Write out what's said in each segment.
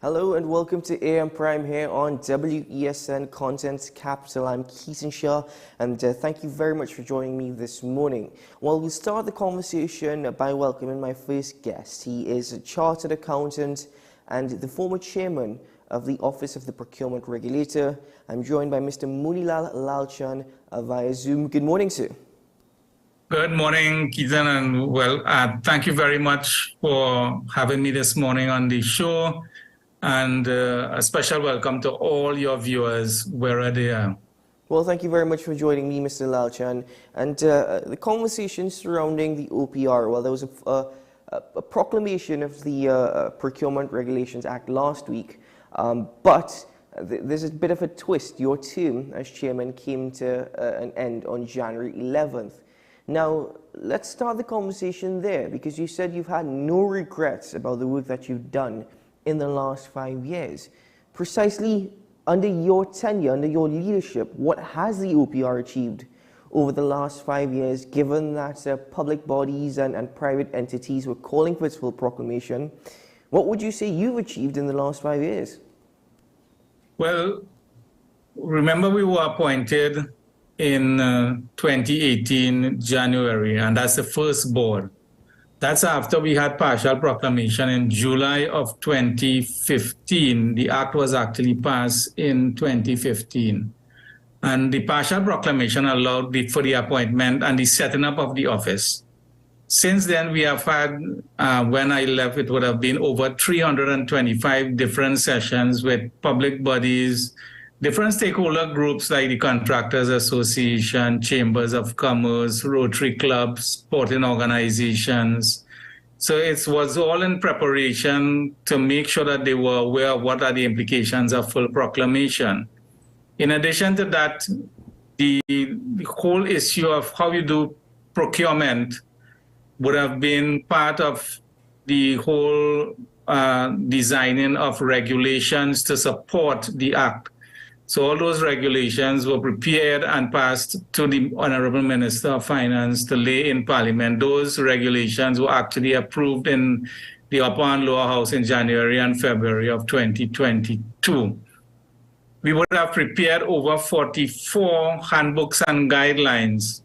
Hello and welcome to AM Prime here on WESN Content Capital. I'm Keaton Shah and thank you very much for joining me this morning. Well, we'll start the conversation by welcoming my first guest. He is a chartered accountant and the former chairman of the Office of the Procurement Regulator. I'm joined by Mr. Munilal Lalchan via Zoom. Good morning, sir. Good morning, Keaton, and thank you very much for having me this morning on the show. And a special welcome to all your viewers, wherever they are. Well, thank you very much for joining me, Mr. Lalchan. And the conversation surrounding the OPR, well, there was a proclamation of the Procurement Regulations Act last week, but there's a bit of a twist. Your term as chairman came to an end on January 11th. Now, let's start the conversation there, because you said you've had no regrets about the work that you've done in the last 5 years. Precisely under your tenure, under your leadership, what has the OPR achieved over the last 5 years, given that public bodies and private entities were calling for its full proclamation? What would you say you've achieved in the last 5 years? Well, remember we were appointed in 2018, January, and that's the first board. That's after we had partial proclamation in July of 2015. The act was actually passed in 2015. And the partial proclamation allowed for the appointment and the setting up of the office. Since then, we have had, when I left, it would have been over 325 different sessions with public bodies, different stakeholder groups like the Contractors Association, Chambers of Commerce, Rotary Clubs, sporting organizations. So it was all in preparation to make sure that they were aware of what are the implications of full proclamation. In addition to that, the whole issue of how you do procurement would have been part of the whole designing of regulations to support the act. So all those regulations were prepared and passed to the Honorable Minister of Finance to lay in Parliament. Those regulations were actually approved in the Upper and Lower House in January and February of 2022. We would have prepared over 44 handbooks and guidelines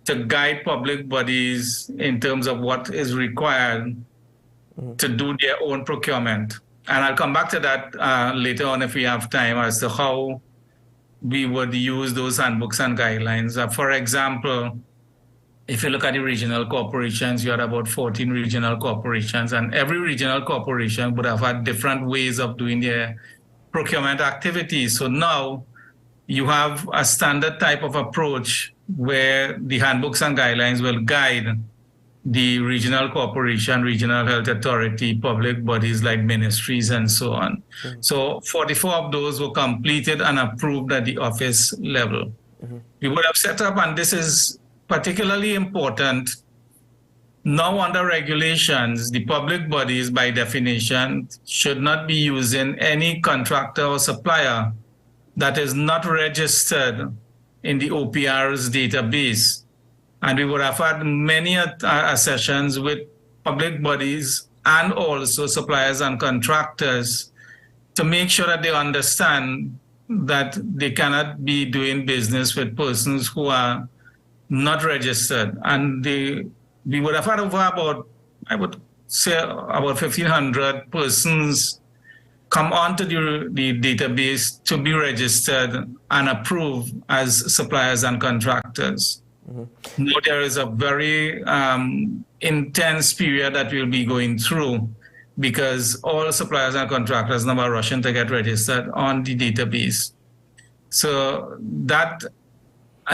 to guide public bodies in terms of what is required to do their own procurement. And I'll come back to that later on if we have time as to how we would use those handbooks and guidelines. For example, if you look at the regional corporations, you had about 14 regional corporations, and every regional corporation would have had different ways of doing their procurement activities. So now you have a standard type of approach where the handbooks and guidelines will guide the regional corporation, regional health authority, public bodies like ministries and so on. So 44 of those were completed and approved at the office level. We would have set up, and this is particularly important, now under regulations, the public bodies by definition should not be using any contractor or supplier that is not registered in the OPR's database. And we would have had many sessions with public bodies and also suppliers and contractors to make sure that they understand that they cannot be doing business with persons who are not registered. And we would have had over about, I would say, about 1,500 persons come onto the database to be registered and approved as suppliers and contractors. Now there is a very intense period that we'll be going through because all suppliers and contractors now are rushing to get registered on the database. So that,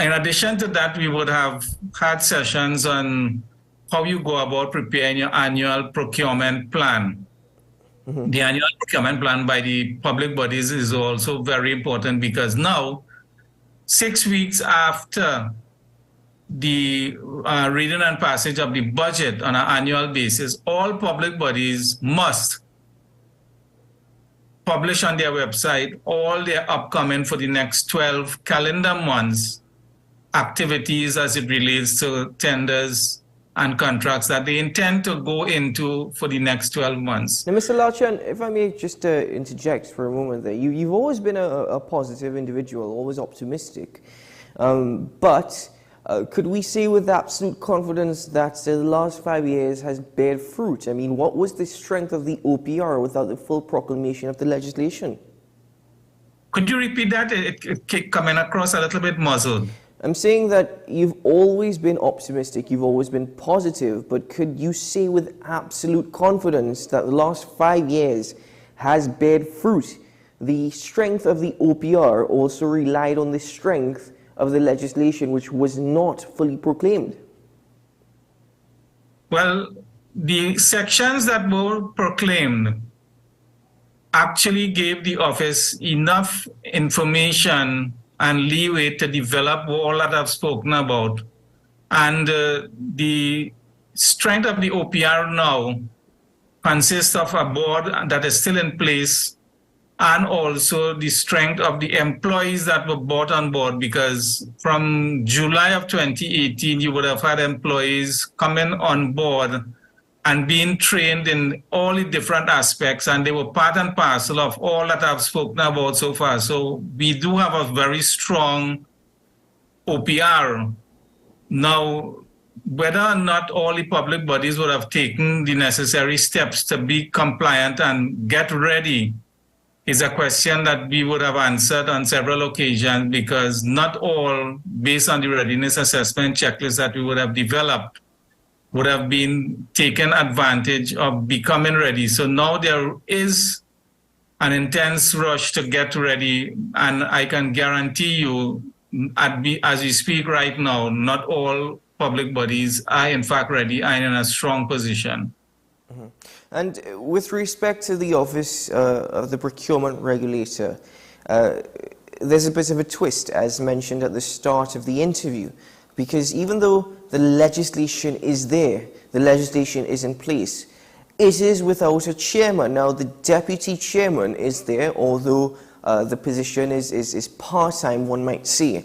in addition to that, we would have had sessions on how you go about preparing your annual procurement plan. The annual procurement plan by the public bodies is also very important because now, 6 weeks after the reading and passage of the budget on an annual basis, all public bodies must publish on their website all their upcoming for the next 12 calendar months activities as it relates to tenders, and contracts that they intend to go into for the next 12 months. Now, Mr. Lalchan, if I may just interject for a moment there, you've always been a positive individual, always optimistic. But could we say with absolute confidence that the last 5 years has bared fruit? I mean, what was the strength of the OPR without the full proclamation of the legislation? Could you repeat that? It coming across a little bit muzzled. I'm saying that you've always been optimistic, you've always been positive, but could you say with absolute confidence that the last 5 years has bared fruit? The strength of the OPR also relied on the strength of the legislation, which was not fully proclaimed. Well, the sections that were proclaimed actually gave the office enough information and leeway to develop all that I've spoken about. And the strength of the OPR now consists of a board that is still in place, and also the strength of the employees that were brought on board, because from July of 2018, you would have had employees coming on board and being trained in all the different aspects, and they were part and parcel of all that I've spoken about so far. So we do have a very strong OPR. Now, whether or not all the public bodies would have taken the necessary steps to be compliant and get ready is a question that we would have answered on several occasions, because not all, based on the readiness assessment checklist that we would have developed, would have been taken advantage of becoming ready. So now there is an intense rush to get ready, and I can guarantee you, as we speak right now, not all public bodies are in fact ready and in a strong position. Mm-hmm. And with respect to the office of the procurement regulator, there's a bit of a twist, as mentioned at the start of the interview, because even though the legislation is there, the legislation is in place, it is without a chairman. Now, the deputy chairman is there, although the position is part-time, one might say.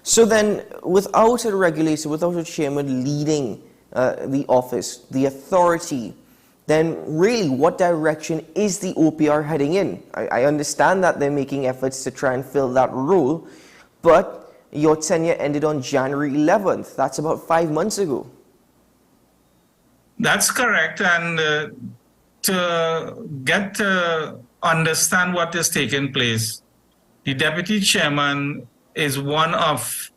So then, without a regulator, without a chairman leading the office, the authority, then really what direction is the OPR heading in? I understand that they're making efforts to try and fill that role, but your tenure ended on January 11th. That's about 5 months ago. That's correct. And to get to understand what is taking place, the deputy chairman is one of,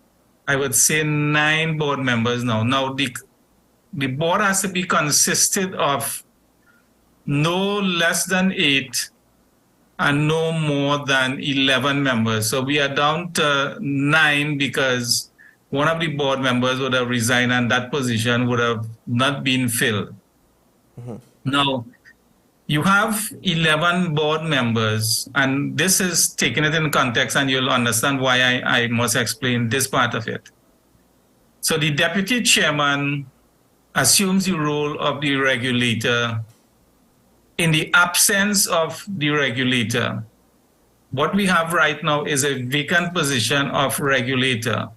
I would say, 9 board members now. Now, the board has to be consisted of no less than 8 and no more than 11 members. So we are down to 9 because one of the board members would have resigned and that position would have not been filled. Mm-hmm. Now, you have 11 board members, and this is taking it in context, and you'll understand why I must explain this part of it. So the deputy chairman assumes the role of the regulator. In the absence of the regulator, what we have right now is a vacant position of regulator.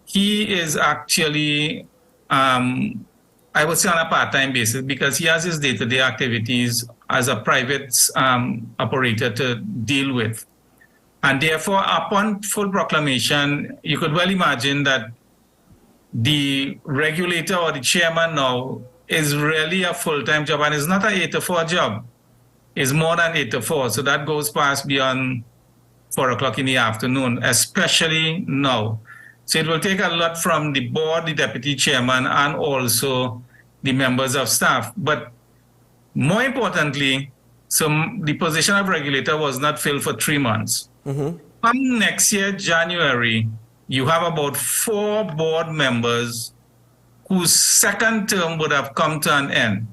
He is actually, I would say, on a part-time basis, because he has his day-to-day activities as a private operator to deal with. And therefore, upon full proclamation, you could well imagine that the regulator or the chairman now is really a full-time job, and it's not an 8 to 4 job. It's more than 8 to 4, so that goes past beyond 4 o'clock in the afternoon, especially now. So it will take a lot from the board, the deputy chairman, and also the members of staff. But more importantly, so the position of regulator was not filled for 3 months. Mm-hmm. Come next year, January, you have about 4 board members whose second term would have come to an end.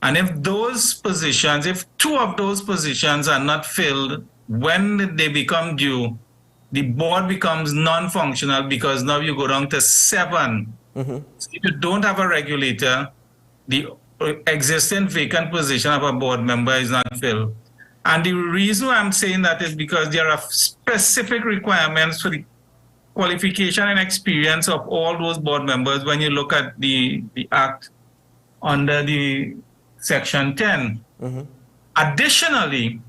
And if those positions, if 2 of those positions are not filled when they become due, the board becomes non-functional, because now you go down to 7. Mm-hmm. So if you don't have a regulator, the existing vacant position of a board member is not filled. And the reason I'm saying that is because there are specific requirements for the qualification and experience of all those board members when you look at the Act under the Section 10. Mm-hmm. Additionally,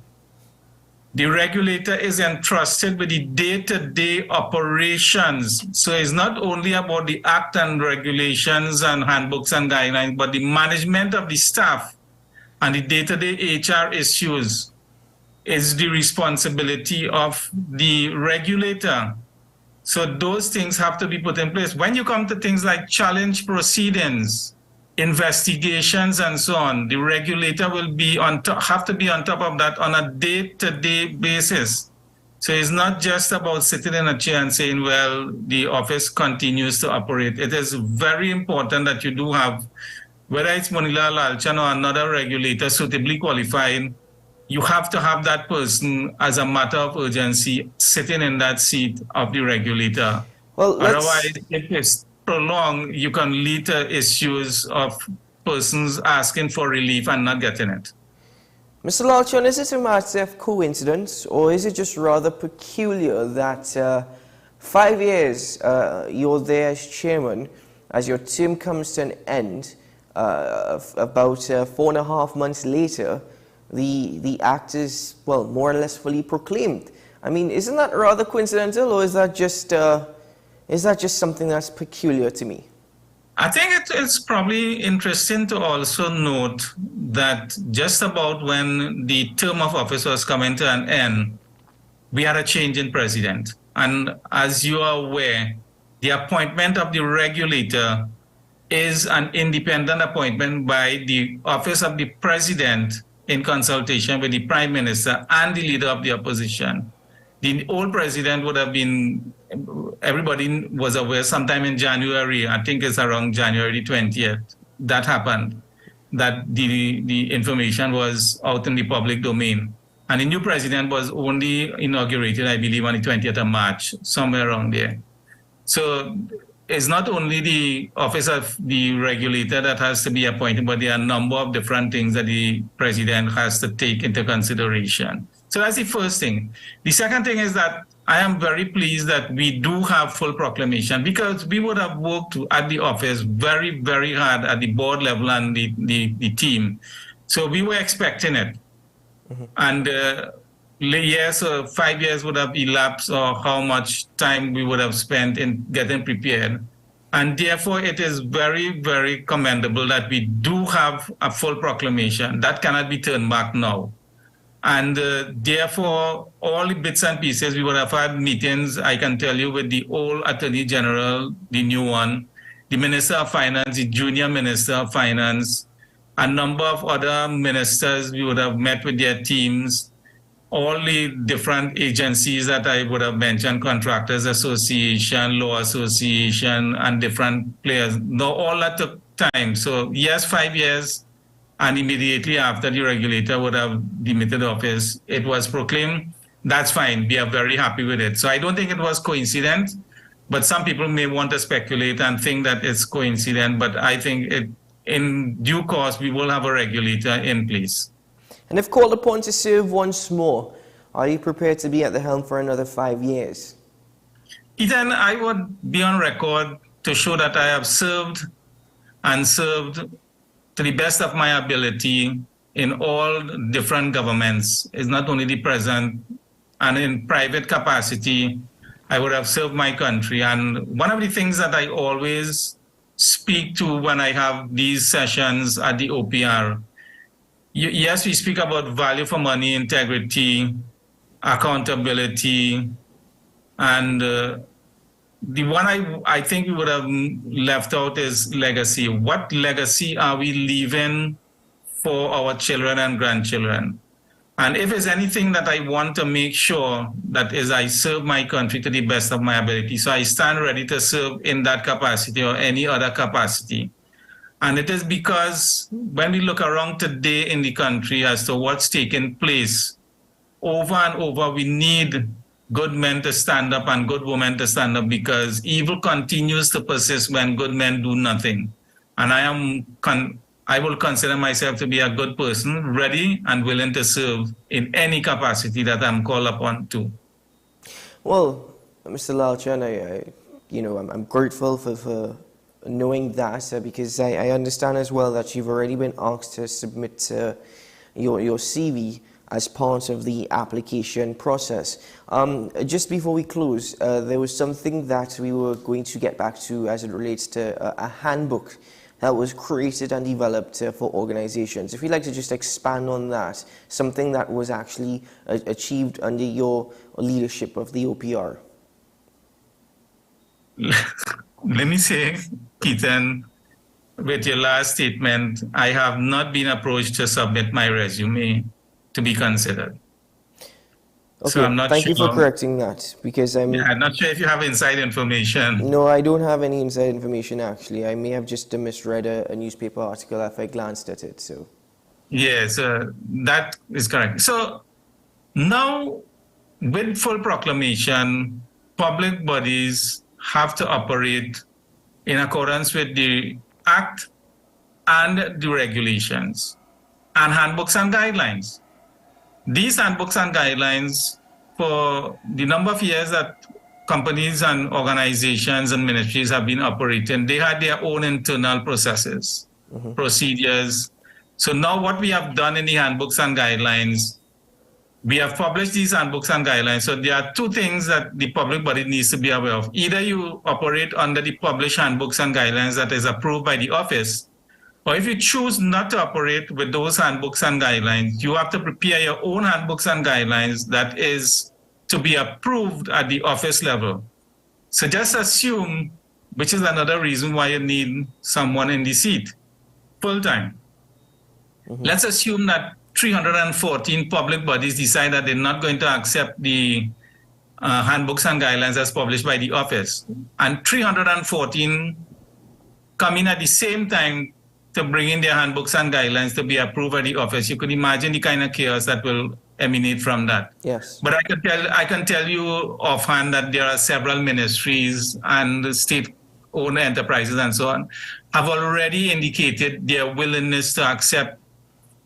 the regulator is entrusted with the day-to-day operations. So it's not only about the act and regulations and handbooks and guidelines, but the management of the staff and the day-to-day HR issues is the responsibility of the regulator. So those things have to be put in place. When you come to things like challenge proceedings, investigations and so on, the regulator will be have to be on top of that on a day-to-day basis. So it's not just about sitting in a chair and saying, well, the office continues to operate. It is very important that you do have, whether it's Monila Lalchan or another regulator suitably qualified, you have to have that person as a matter of urgency sitting in that seat of the regulator. Well, otherwise, if it's prolonged, you can lead to issues of persons asking for relief and not getting it. Mr. Lalchan, is it a matter of coincidence, or is it just rather peculiar that 5 years you're there as chairman, as your term comes to an end, about 4.5 months later, the act is, well, more or less fully proclaimed? I mean, isn't that rather coincidental, or is that just something that's peculiar to me? I think it's probably interesting to also note that just about when the term of office was coming to an end, we had a change in president. And as you are aware, the appointment of the regulator is an independent appointment by the office of the president in consultation with the prime minister and the leader of the opposition. The old president would have been, everybody was aware sometime in January, I think it's around January 20th, that happened, that the information was out in the public domain. And the new president was only inaugurated, I believe, on the 20th of March, somewhere around there. So it's not only the office of the regulator that has to be appointed, but there are a number of different things that the president has to take into consideration. So that's the first thing. The second thing is that I am very pleased that we do have full proclamation, because we would have worked at the office very, very hard at the board level and the team. So we were expecting it. Mm-hmm. And yes, 5 years would have elapsed, or how much time we would have spent in getting prepared. And therefore, it is very, very commendable that we do have a full proclamation. That cannot be turned back now. And therefore, all the bits and pieces, we would have had meetings, I can tell you, with the old Attorney General, the new one, the Minister of Finance, the Junior Minister of Finance, a number of other ministers, we would have met with their teams, all the different agencies that I would have mentioned, Contractors Association, Law Association, and different players. No, all that took time. So yes, 5 years, and immediately after the regulator would have demitted office, it was proclaimed. That's fine. We are very happy with it. So I don't think it was coincident, but some people may want to speculate and think that it's coincident, but I think in due course, we will have a regulator in place. And if called upon to serve once more, are you prepared to be at the helm for another 5 years? Ethan, I would be on record to show that I have served to the best of my ability in all different governments. It's not only the present, and in private capacity, I would have served my country. And one of the things that I always speak to when I have these sessions at the OPR, yes, we speak about value for money, integrity, accountability, and the one I think we would have left out is legacy. What legacy are we leaving for our children and grandchildren? And if there's anything that I want to make sure, that is, I serve my country to the best of my ability. So I stand ready to serve in that capacity or any other capacity. And it is because when we look around today in the country as to what's taking place, over and over, we need good men to stand up and good women to stand up, because evil continues to persist when good men do nothing. And I will consider myself to be a good person, ready and willing to serve in any capacity that I'm called upon to. Well, Mr. Lalchan, I'm grateful for knowing that because I understand as well that you've already been asked to submit your CV as part of the application process. Just before we close, there was something that we were going to get back to as it relates to a handbook that was created and developed for organizations. If you'd like to just expand on that, something that was actually achieved under your leadership of the OPR. Let me say, Keaton, with your last statement, I have not been approached to submit my resume to be considered. Okay, so I'm not thank sure. you for correcting that, because I'm not sure if you have inside information. No, I don't have any inside information, actually. I may have just misread a newspaper article if I glanced at it. So Yes, that is correct. So now, with full proclamation, public bodies have to operate in accordance with the Act and the regulations and handbooks and guidelines. These handbooks and guidelines, for the number of years that companies and organizations and ministries have been operating, they had their own internal processes, procedures. So now what we have done in the handbooks and guidelines, we have published these handbooks and guidelines. So there are two things that the public body needs to be aware of. Either you operate under the published handbooks and guidelines that is approved by the office, or if you choose not to operate with those handbooks and guidelines, you have to prepare your own handbooks and guidelines that is to be approved at the office level. So just assume, which is another reason why you need someone in the seat, full-time. Let's assume that 314 public bodies decide that they're not going to accept the handbooks and guidelines as published by the office. And 314 come in at the same time to bring in their handbooks and guidelines to be approved by the office. You could imagine the kind of chaos that will emanate from that. Yes. But I can tell you offhand that there are several ministries and state-owned enterprises and so on have already indicated their willingness to accept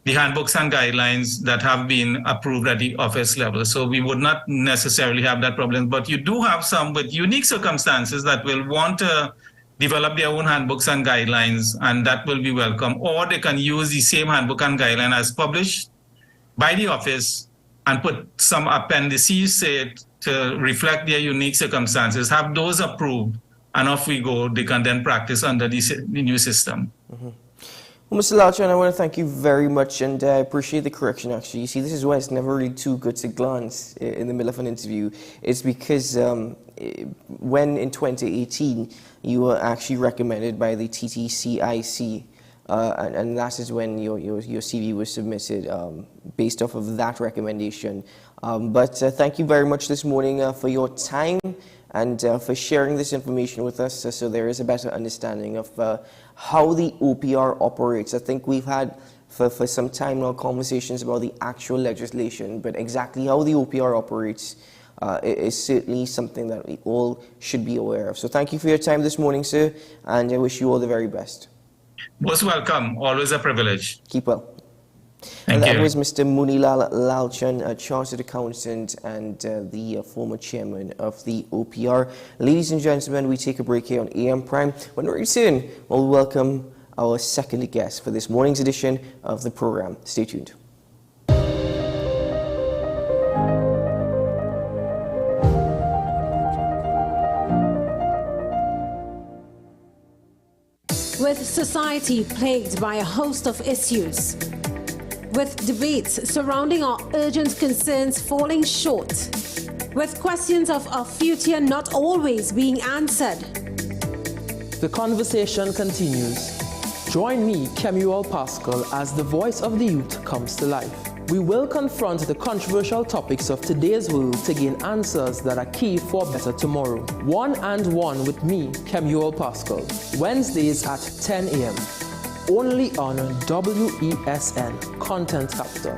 the handbooks and guidelines that have been approved at the office level. So we would not necessarily have that problem. But you do have some with unique circumstances that will want to develop their own handbooks and guidelines, and that will be welcome. Or they can use the same handbook and guideline as published by the office and put some appendices to reflect their unique circumstances, have those approved, and off we go. They can then practice under the new system. Well, Mr. Lalchan, I want to thank you very much, and I appreciate the correction, actually. You see, this is why it's never really too good to glance in the middle of an interview. It's because when in 2018, you were actually recommended by the TTCIC, and that is when your CV was submitted based off of that recommendation. But thank you very much this morning for your time and for sharing this information with us so there is a better understanding of how the OPR operates. I think we've had for some time now conversations about the actual legislation, but exactly how the OPR operates is certainly something that we all should be aware of. So thank you for your time this morning, sir, and I wish you all the very best. Most welcome. Always a privilege. Keep well. Thank you. That was Mr. Munilal Lalchan, a chartered accountant and the former chairman of the OPR. Ladies and gentlemen, we take a break here on AM Prime. When we return, we'll welcome our second guest for this morning's edition of the program. Stay tuned. With society plagued by a host of issues, with debates surrounding our urgent concerns falling short, with questions of our future not always being answered. The conversation continues. Join me, Kemuel Pascal, as the voice of the youth comes to life. We will confront the controversial topics of today's world to gain answers that are key for a better tomorrow. One and One with me, Kemuel Pascal. Wednesdays at 10 a.m. Only on WESN Content Capital.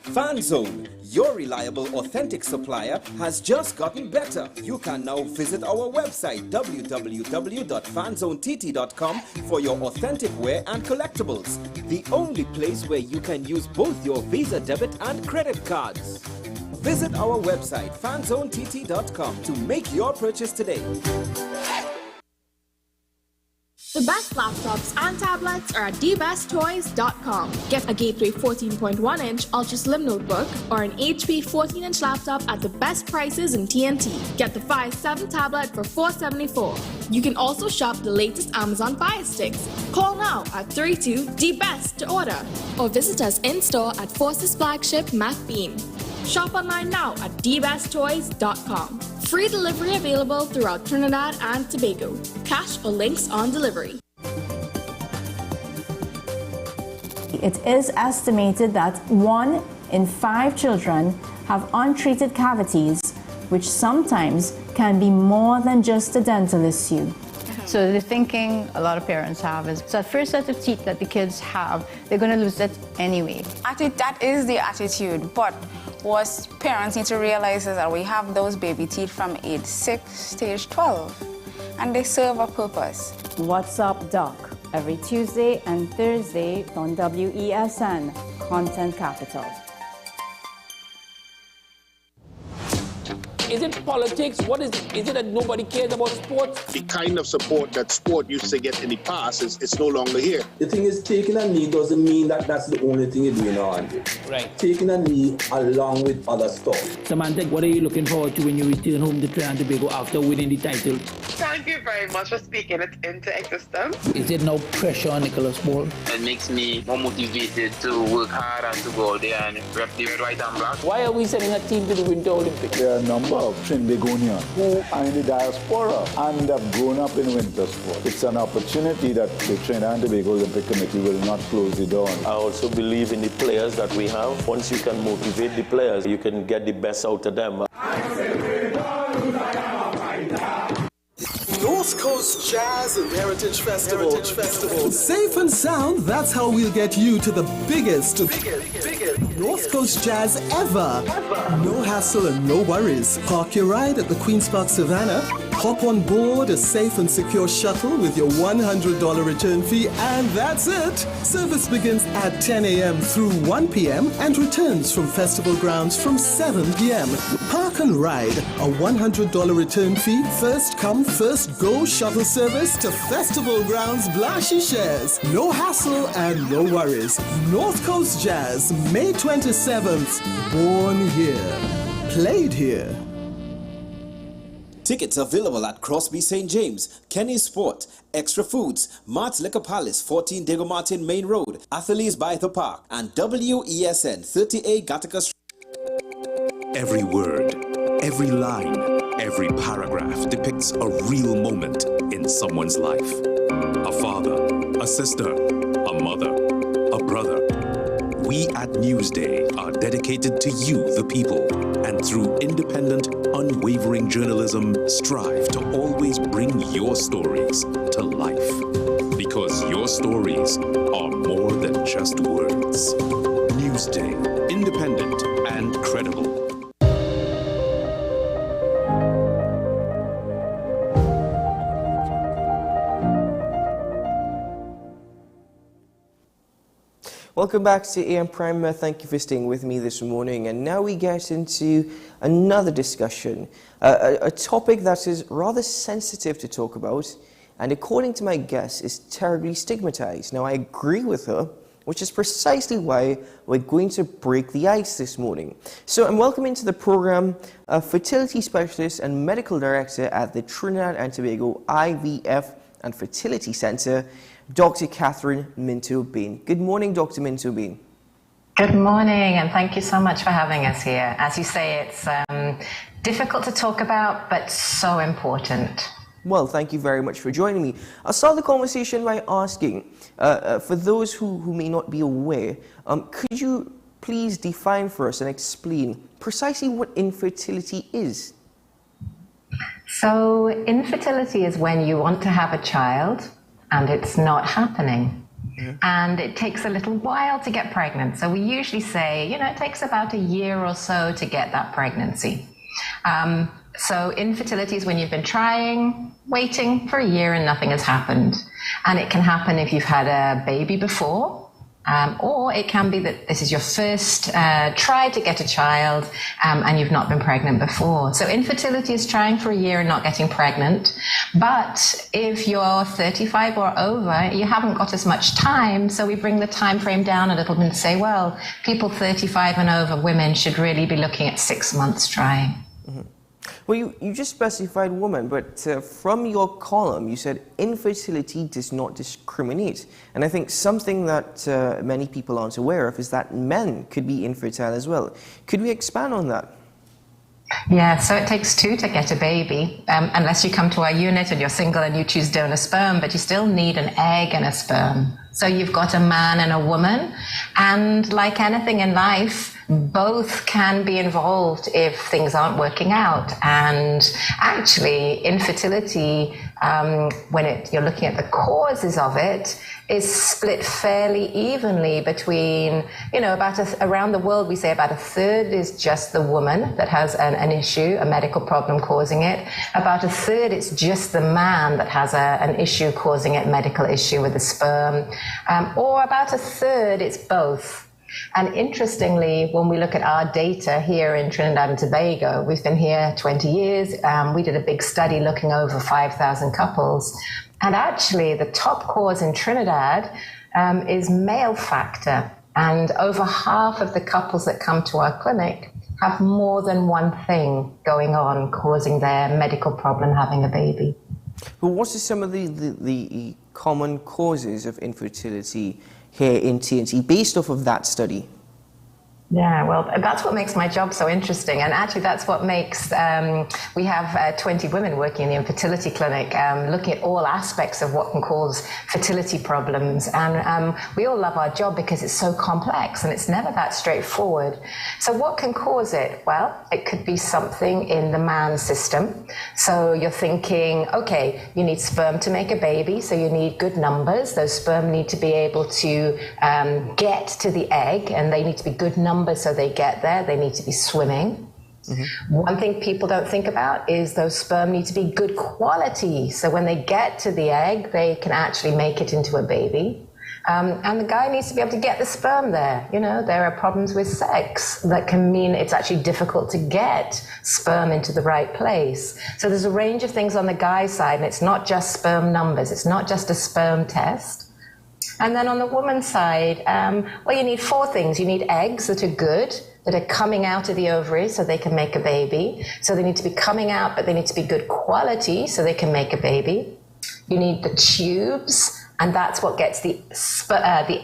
Fan Zone, your reliable, authentic supplier has just gotten better. You can now visit our website www.fanzonett.com for your authentic wear and collectibles. The only place where you can use both your Visa debit and credit cards. Visit our website fanzonett.com to make your purchase today. The best laptops and tablets are at dbesttoys.com. Get a Gateway 14.1-inch ultra-slim notebook or an HP 14-inch laptop at the best prices in TNT. Get the Fire 7 tablet for $474. You can also shop the latest Amazon Fire Sticks. Call now at 32-DBEST to order or visit us in-store at Forces flagship Mac Bean. Shop online now at dbesttoys.com. Free delivery available throughout Trinidad and Tobago. Cash or links on delivery. It is estimated that 1 in 5 children have untreated cavities, which sometimes can be more than just a dental issue. So the thinking a lot of parents have is, so that first set of teeth that the kids have, they're going to lose it anyway. Actually, that is the attitude, but what parents need to realize is that we have those baby teeth from age 6 to age 12, and they serve a purpose. What's Up Doc? Every Tuesday and Thursday on WESN, Content Capital. Is it politics? What is it? Is it that nobody cares about sports? The kind of support that sport used to get in the past is no longer here. The thing is, taking a knee doesn't mean that that's the only thing you're doing on. Right. Taking a knee along with other stuff. Samantha, what are you looking forward to when you return home to Trinidad and Tobago after winning the title? Thank you very much for speaking it into existence. Is there no pressure on Nicholas Ball? It makes me more motivated to work hard and to go out there and rep the white and black. Why are we sending a team to the Winter Olympics? There are a number of Trinbagonians who are in the diaspora and have grown up in winter sport. It's an opportunity that the Trinidad and Tobago Olympic Committee will not close the door on. I also believe in the players that we have. Once you can motivate the players, you can get the best out of them. North Coast Jazz and Heritage Festival. Safe and sound, that's how we'll get you to the biggest North Coast Jazz ever. No hassle and no worries. Park your ride at the Queen's Park Savannah. Hop on board a safe and secure shuttle with your $100 return fee, and that's it. Service begins at 10 a.m. through 1 p.m. and returns from festival grounds from 7 p.m. Park and ride, a $100 return fee, first come, first go shuttle service to festival grounds Blashy shares. No hassle and no worries. North Coast Jazz, May 27th. Born here, played here. Tickets available at Crosby St. James, Kenny Sport, Extra Foods, Mart's Liquor Palace, 14 Diego Martin Main Road, Athletes by the Park, and WESN 38 Gattaca Street. Every word, every line, every paragraph depicts a real moment in someone's life. A father, a sister, a mother, a brother. We at Newsday are dedicated to you, the people, and through independent, unwavering journalism, strive to always bring your stories to life. Because your stories are more than just words. Newsday, independent and credible. Welcome back to AM Prime. Thank you for staying with me this morning. And now we get into another discussion, a topic that is rather sensitive to talk about, and according to my guest, is terribly stigmatized. Now, I agree with her, which is precisely why we're going to break the ice this morning. So I'm welcoming to the program a fertility specialist and medical director at the Trinidad and Tobago IVF and Fertility Center, Dr. Catherine Minto-Bain. Good morning, Dr. Minto-Bain. Good morning, and thank you so much for having us here. As you say, it's difficult to talk about, but so important. Well, thank you very much for joining me. I'll start the conversation by asking, for those who may not be aware, could you please define for us and explain precisely what infertility is? So, infertility is when you want to have a child and it's not happening. And it takes a little while to get pregnant. So we usually say, it takes about a year or so to get that pregnancy. So infertility is when you've been trying, waiting for a year and nothing has happened. And it can happen if you've had a baby before, or it can be that this is your first try to get a child and you've not been pregnant before. So infertility is trying for a year and not getting pregnant. But if you're 35 or over, you haven't got as much time. So we bring the time frame down a little bit and say, well, people 35 and over, women, should really be looking at 6 months trying. Well, you just specified woman, but from your column, you said infertility does not discriminate. And I think something that many people aren't aware of is that men could be infertile as well. Could we expand on that? Yeah, so it takes two to get a baby, unless you come to our unit and you're single and you choose donor sperm, but you still need an egg and a sperm. So you've got a man and a woman, and like anything in life, both can be involved if things aren't working out. And actually, infertility, when you're looking at the causes of it, is split fairly evenly between, around the world, we say about a third is just the woman that has an issue, a medical problem causing it. About a third, it's just the man that has an issue causing it, medical issue with the sperm. Or about a third, it's both. And interestingly, when we look at our data here in Trinidad and Tobago, we've been here 20 years. We did a big study looking over 5,000 couples. And actually, the top cause in Trinidad is male factor. And over half of the couples that come to our clinic have more than one thing going on causing their medical problem having a baby. But what are some of the common causes of infertility here in TNT based off of that study? Yeah, well, that's what makes my job so interesting. And actually, that's what makes, we have 20 women working in the infertility clinic, looking at all aspects of what can cause fertility problems. And we all love our job because it's so complex and it's never that straightforward. So what can cause it? Well, it could be something in the man's system. So you're thinking, okay, you need sperm to make a baby, so you need good numbers. Those sperm need to be able to get to the egg, and they need to be good numbers. So they get there, they need to be swimming. One thing people don't think about is those sperm need to be good quality. So when they get to the egg, they can actually make it into a baby. And the guy needs to be able to get the sperm there. There are problems with sex that can mean it's actually difficult to get sperm into the right place. So there's a range of things on the guy's side, and it's not just sperm numbers. It's not just a sperm test. And then on the woman's side, you need four things. You need eggs that are good, that are coming out of the ovaries so they can make a baby. So they need to be coming out, but they need to be good quality so they can make a baby. You need the tubes, and that's what gets the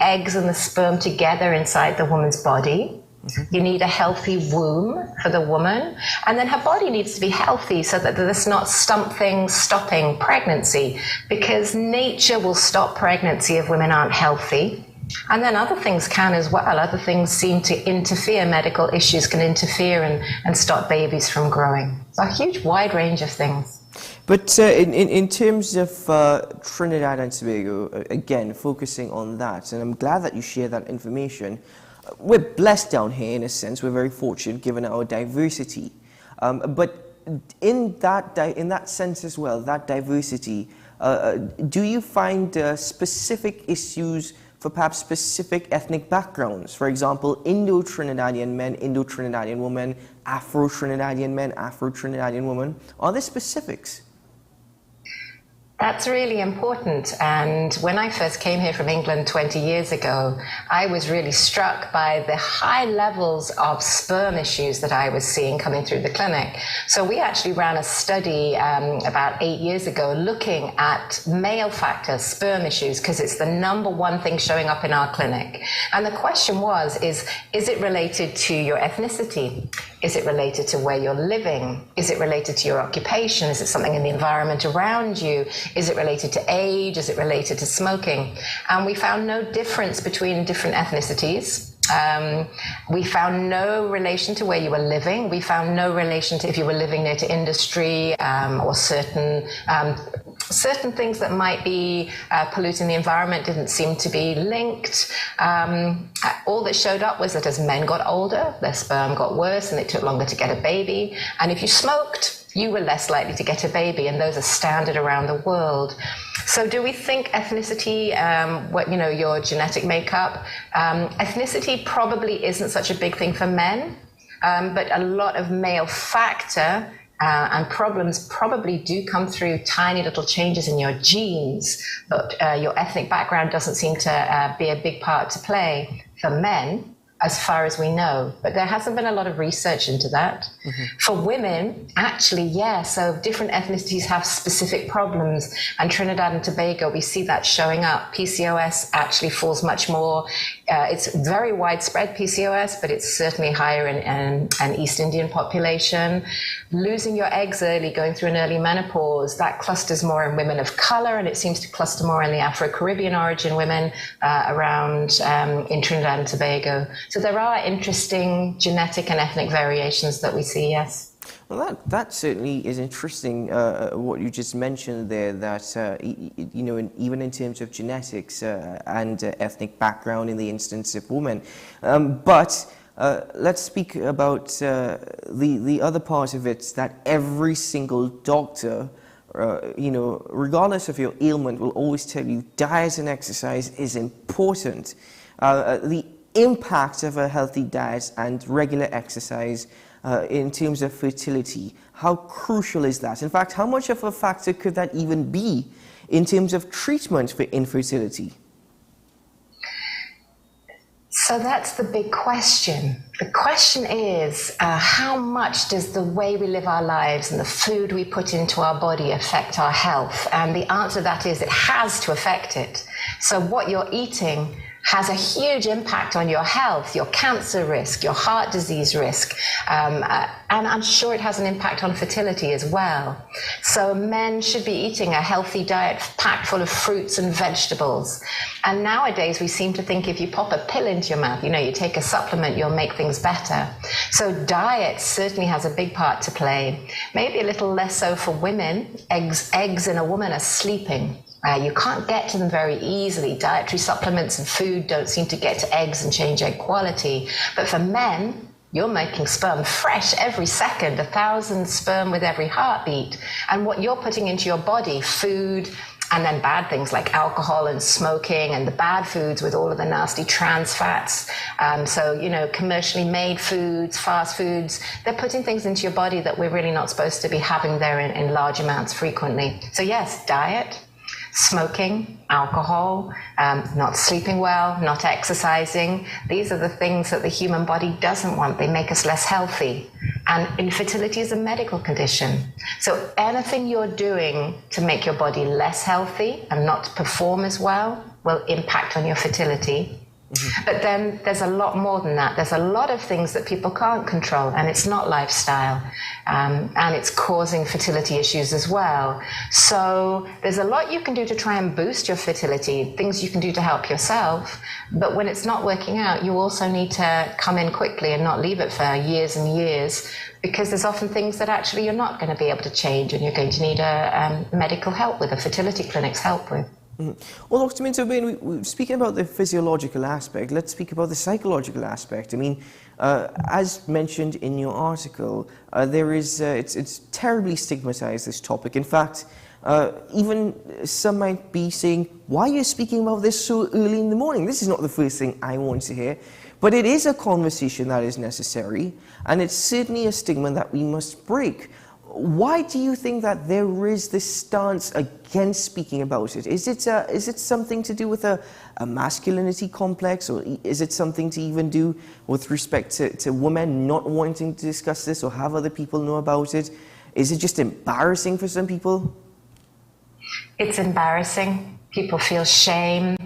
eggs and the sperm together inside the woman's body. You need a healthy womb for the woman, and then her body needs to be healthy so that there's not something stopping pregnancy, because nature will stop pregnancy if women aren't healthy. And then other things can as well. Other things seem to interfere. Medical issues can interfere and stop babies from growing. So a huge wide range of things. But in terms of Trinidad and Tobago, again, focusing on that, and I'm glad that you share that information. We're blessed down here in a sense. We're very fortunate given our diversity. But in that sense as well, that diversity, do you find specific issues for perhaps specific ethnic backgrounds? For example, Indo-Trinidadian men, Indo-Trinidadian women, Afro-Trinidadian men, Afro-Trinidadian women. Are there specifics? That's really important. And when I first came here from England 20 years ago, I was really struck by the high levels of sperm issues that I was seeing coming through the clinic. So we actually ran a study about 8 years ago looking at male factor sperm issues, because it's the number one thing showing up in our clinic. And the question was, is it related to your ethnicity? Is it related to where you're living? Is it related to your occupation? Is it something in the environment around you? Is it related to age? Is it related to smoking? And we found no difference between different ethnicities. We found no relation to where you were living. We found no relation to if you were living near to industry or certain certain things that might be polluting the environment didn't seem to be linked. All that showed up was that as men got older, their sperm got worse and it took longer to get a baby. And if you smoked, you were less likely to get a baby, and those are standard around the world. So do we think ethnicity, your genetic makeup, ethnicity probably isn't such a big thing for men, but a lot of male factor and problems probably do come through tiny little changes in your genes, but your ethnic background doesn't seem to be a big part to play for men, as far as we know. But there hasn't been a lot of research into that. Mm-hmm. For women, actually, yeah, so different ethnicities have specific problems. And Trinidad and Tobago, we see that showing up. PCOS actually falls much more, it's very widespread PCOS, but it's certainly higher in an East Indian population. Losing your eggs early, going through an early menopause, that clusters more in women of color, and it seems to cluster more in the Afro-Caribbean origin women around in Trinidad and Tobago. So there are interesting genetic and ethnic variations that we see, yes. Well, that certainly is interesting, what you just mentioned there, that, even in terms of genetics and ethnic background in the instance of women. But let's speak about the other part of it, that every single doctor, regardless of your ailment, will always tell you diet and exercise is important. The impact of a healthy diet and regular exercise in terms of fertility, how crucial is that? In fact, how much of a factor could that even be in terms of treatment for infertility? So that's the big question. The question is, how much does the way we live our lives and the food we put into our body affect our health? And the answer to that is it has to affect it. So what you're eating has a huge impact on your health, your cancer risk, your heart disease risk, and I'm sure it has an impact on fertility as well. So men should be eating a healthy diet packed full of fruits and vegetables. And nowadays we seem to think if you pop a pill into your mouth, you take a supplement, you'll make things better. So diet certainly has a big part to play. Maybe a little less so for women. Eggs in a woman are sleeping. You can't get to them very easily. Dietary supplements and food don't seem to get to eggs and change egg quality. But for men, you're making sperm fresh every second, 1,000 sperm with every heartbeat. And what you're putting into your body, food, and then bad things like alcohol and smoking and the bad foods with all of the nasty trans fats. Commercially made foods, fast foods, they're putting things into your body that we're really not supposed to be having there in large amounts frequently. So yes, diet, smoking, alcohol, not sleeping well, not exercising. These are the things that the human body doesn't want. They make us less healthy. And infertility is a medical condition. So anything you're doing to make your body less healthy and not perform as well will impact on your fertility. Mm-hmm. But then there's a lot more than that. There's a lot of things that people can't control, and it's not lifestyle, and it's causing fertility issues as well. So there's a lot you can do to try and boost your fertility, things you can do to help yourself. But when it's not working out, you also need to come in quickly and not leave it for years and years, because there's often things that actually you're not going to be able to change, and you're going to need medical help with, a fertility clinic's help with. Well, Dr. Minto-Bain, we're speaking about the physiological aspect. Let's speak about the psychological aspect. I mean, as mentioned in your article, it's terribly stigmatized, this topic. In fact, even some might be saying, why are you speaking about this so early in the morning? This is not the first thing I want to hear. But it is a conversation that is necessary, and it's certainly a stigma that we must break. Why do you think that there is this stance against speaking about it? Is it something to do with a masculinity complex, or is it something to even do with respect to women not wanting to discuss this or have other people know about it? Is it just embarrassing for some people? It's embarrassing. People feel shame.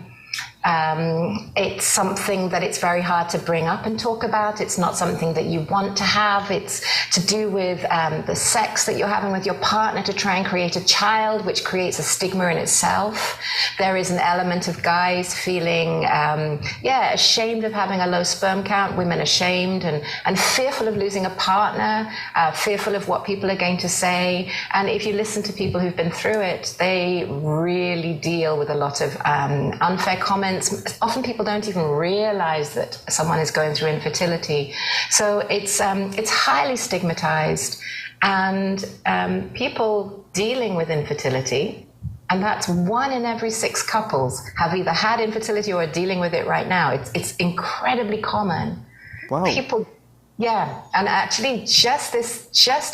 It's something that it's very hard to bring up and talk about. It's not something that you want to have. It's to do with the sex that you're having with your partner to try and create a child, which creates a stigma in itself. There is an element of guys feeling, ashamed of having a low sperm count, women ashamed and fearful of losing a partner, fearful of what people are going to say. And if you listen to people who've been through it, they really deal with a lot of unfair comments. Often people don't even realize that someone is going through infertility. So it's highly stigmatized, and people dealing with infertility, and that's 1 in every 6 couples have either had infertility or are dealing with it right now. It's incredibly common. Wow. Yeah, and actually just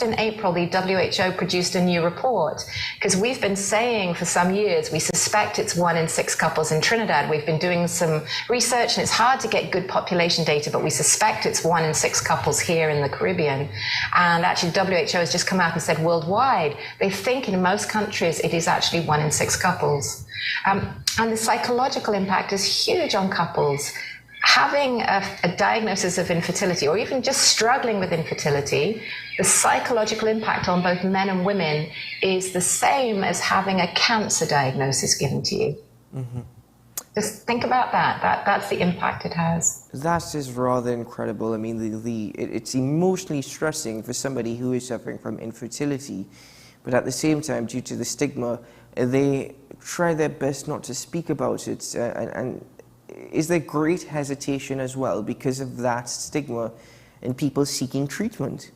in April, the WHO produced a new report, because we've been saying for some years, we suspect it's 1 in 6 couples in Trinidad. We've been doing some research, and it's hard to get good population data, but we suspect it's 1 in 6 couples here in the Caribbean. And actually WHO has just come out and said worldwide, they think in most countries it is actually 1 in 6 couples. And the psychological impact is huge on couples. Having a diagnosis of infertility, or even just struggling with infertility, the psychological impact on both men and women is the same as having a cancer diagnosis given to you. Mm-hmm. Just think about that. That's the impact it has. That is rather incredible. I mean, it's emotionally stressing for somebody who is suffering from infertility, but at the same time, due to the stigma, they try their best not to speak about it, and is there great hesitation as well because of that stigma and people seeking treatment?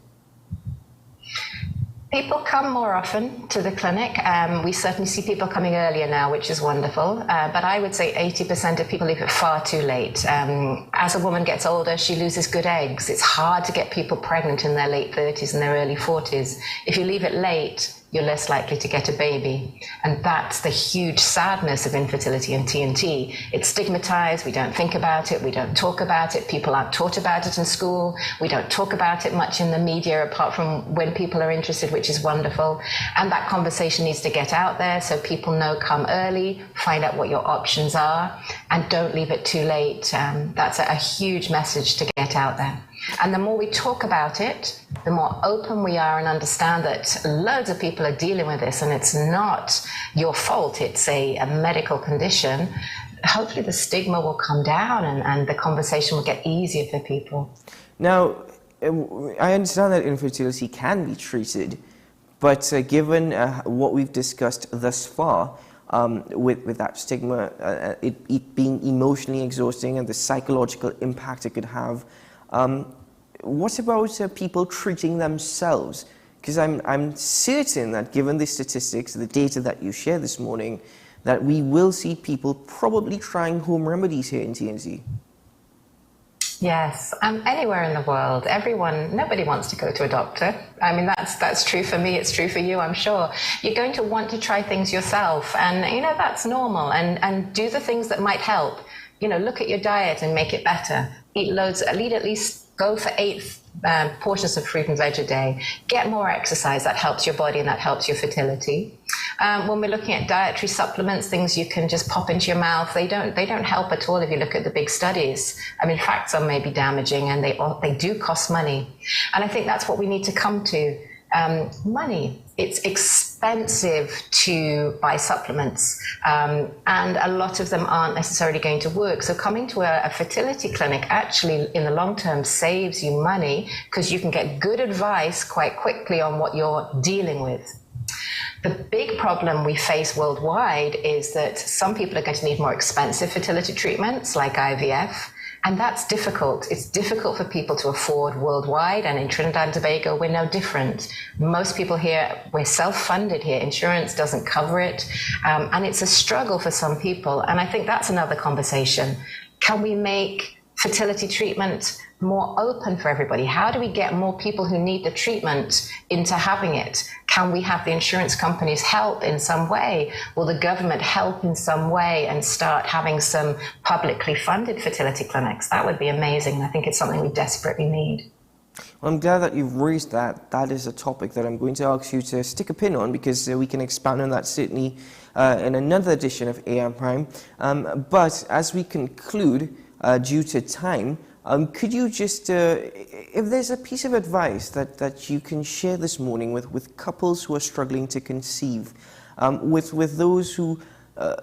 People come more often to the clinic. We certainly see people coming earlier now, which is wonderful. But I would say 80% of people leave it far too late. As a woman gets older, she loses good eggs. It's hard to get people pregnant in their late 30s and their early 40s. If you leave it late, you're less likely to get a baby. And that's the huge sadness of infertility and TNT. It's stigmatized, we don't think about it, we don't talk about it, people aren't taught about it in school, we don't talk about it much in the media apart from when people are interested, which is wonderful. And that conversation needs to get out there so people know, come early, find out what your options are, and don't leave it too late. That's a huge message to get out there. And the more we talk about it, the more open we are and understand that loads of people are dealing with this and it's not your fault, it's a medical condition, hopefully the stigma will come down and the conversation will get easier for people. Now, I understand that infertility can be treated, but given what we've discussed thus far, with that stigma, it being emotionally exhausting and the psychological impact it could have, what about people treating themselves? Because I'm certain that given the statistics, the data that you shared this morning, that we will see people probably trying home remedies here in TNT. Yes, anywhere in the world, nobody wants to go to a doctor. I mean, that's true for me, it's true for you, I'm sure. You're going to want to try things yourself, and that's normal, and do the things that might help. Look at your diet and make it better. Eat at least go for 8 portions of fruit and veg a day. Get more exercise, that helps your body and that helps your fertility. When we're looking at dietary supplements, things you can just pop into your mouth, they don't help at all if you look at the big studies. I mean, facts are maybe damaging and they do cost money. And I think that's what we need to come to. Money. It's expensive to buy supplements, and a lot of them aren't necessarily going to work. So coming to a fertility clinic actually in the long term saves you money because you can get good advice quite quickly on what you're dealing with. The big problem we face worldwide is that some people are going to need more expensive fertility treatments like IVF. And that's difficult. It's difficult for people to afford worldwide, and in Trinidad and Tobago, we're no different. Most people here, we're self-funded here. Insurance doesn't cover it, and it's a struggle for some people. And I think that's another conversation. Can we make fertility treatment more open for everybody? How do we get more people who need the treatment into having it? Can we have the insurance companies help in some way? Will the government help in some way and start having some publicly funded fertility clinics? That would be amazing. I think it's something we desperately need. Well, I'm glad that you've raised that. That is a topic that I'm going to ask you to stick a pin on, because we can expand on that certainly in another edition of AM Prime. But as we conclude, due to time, could you just, if there's a piece of advice that you can share this morning with couples who are struggling to conceive, with those who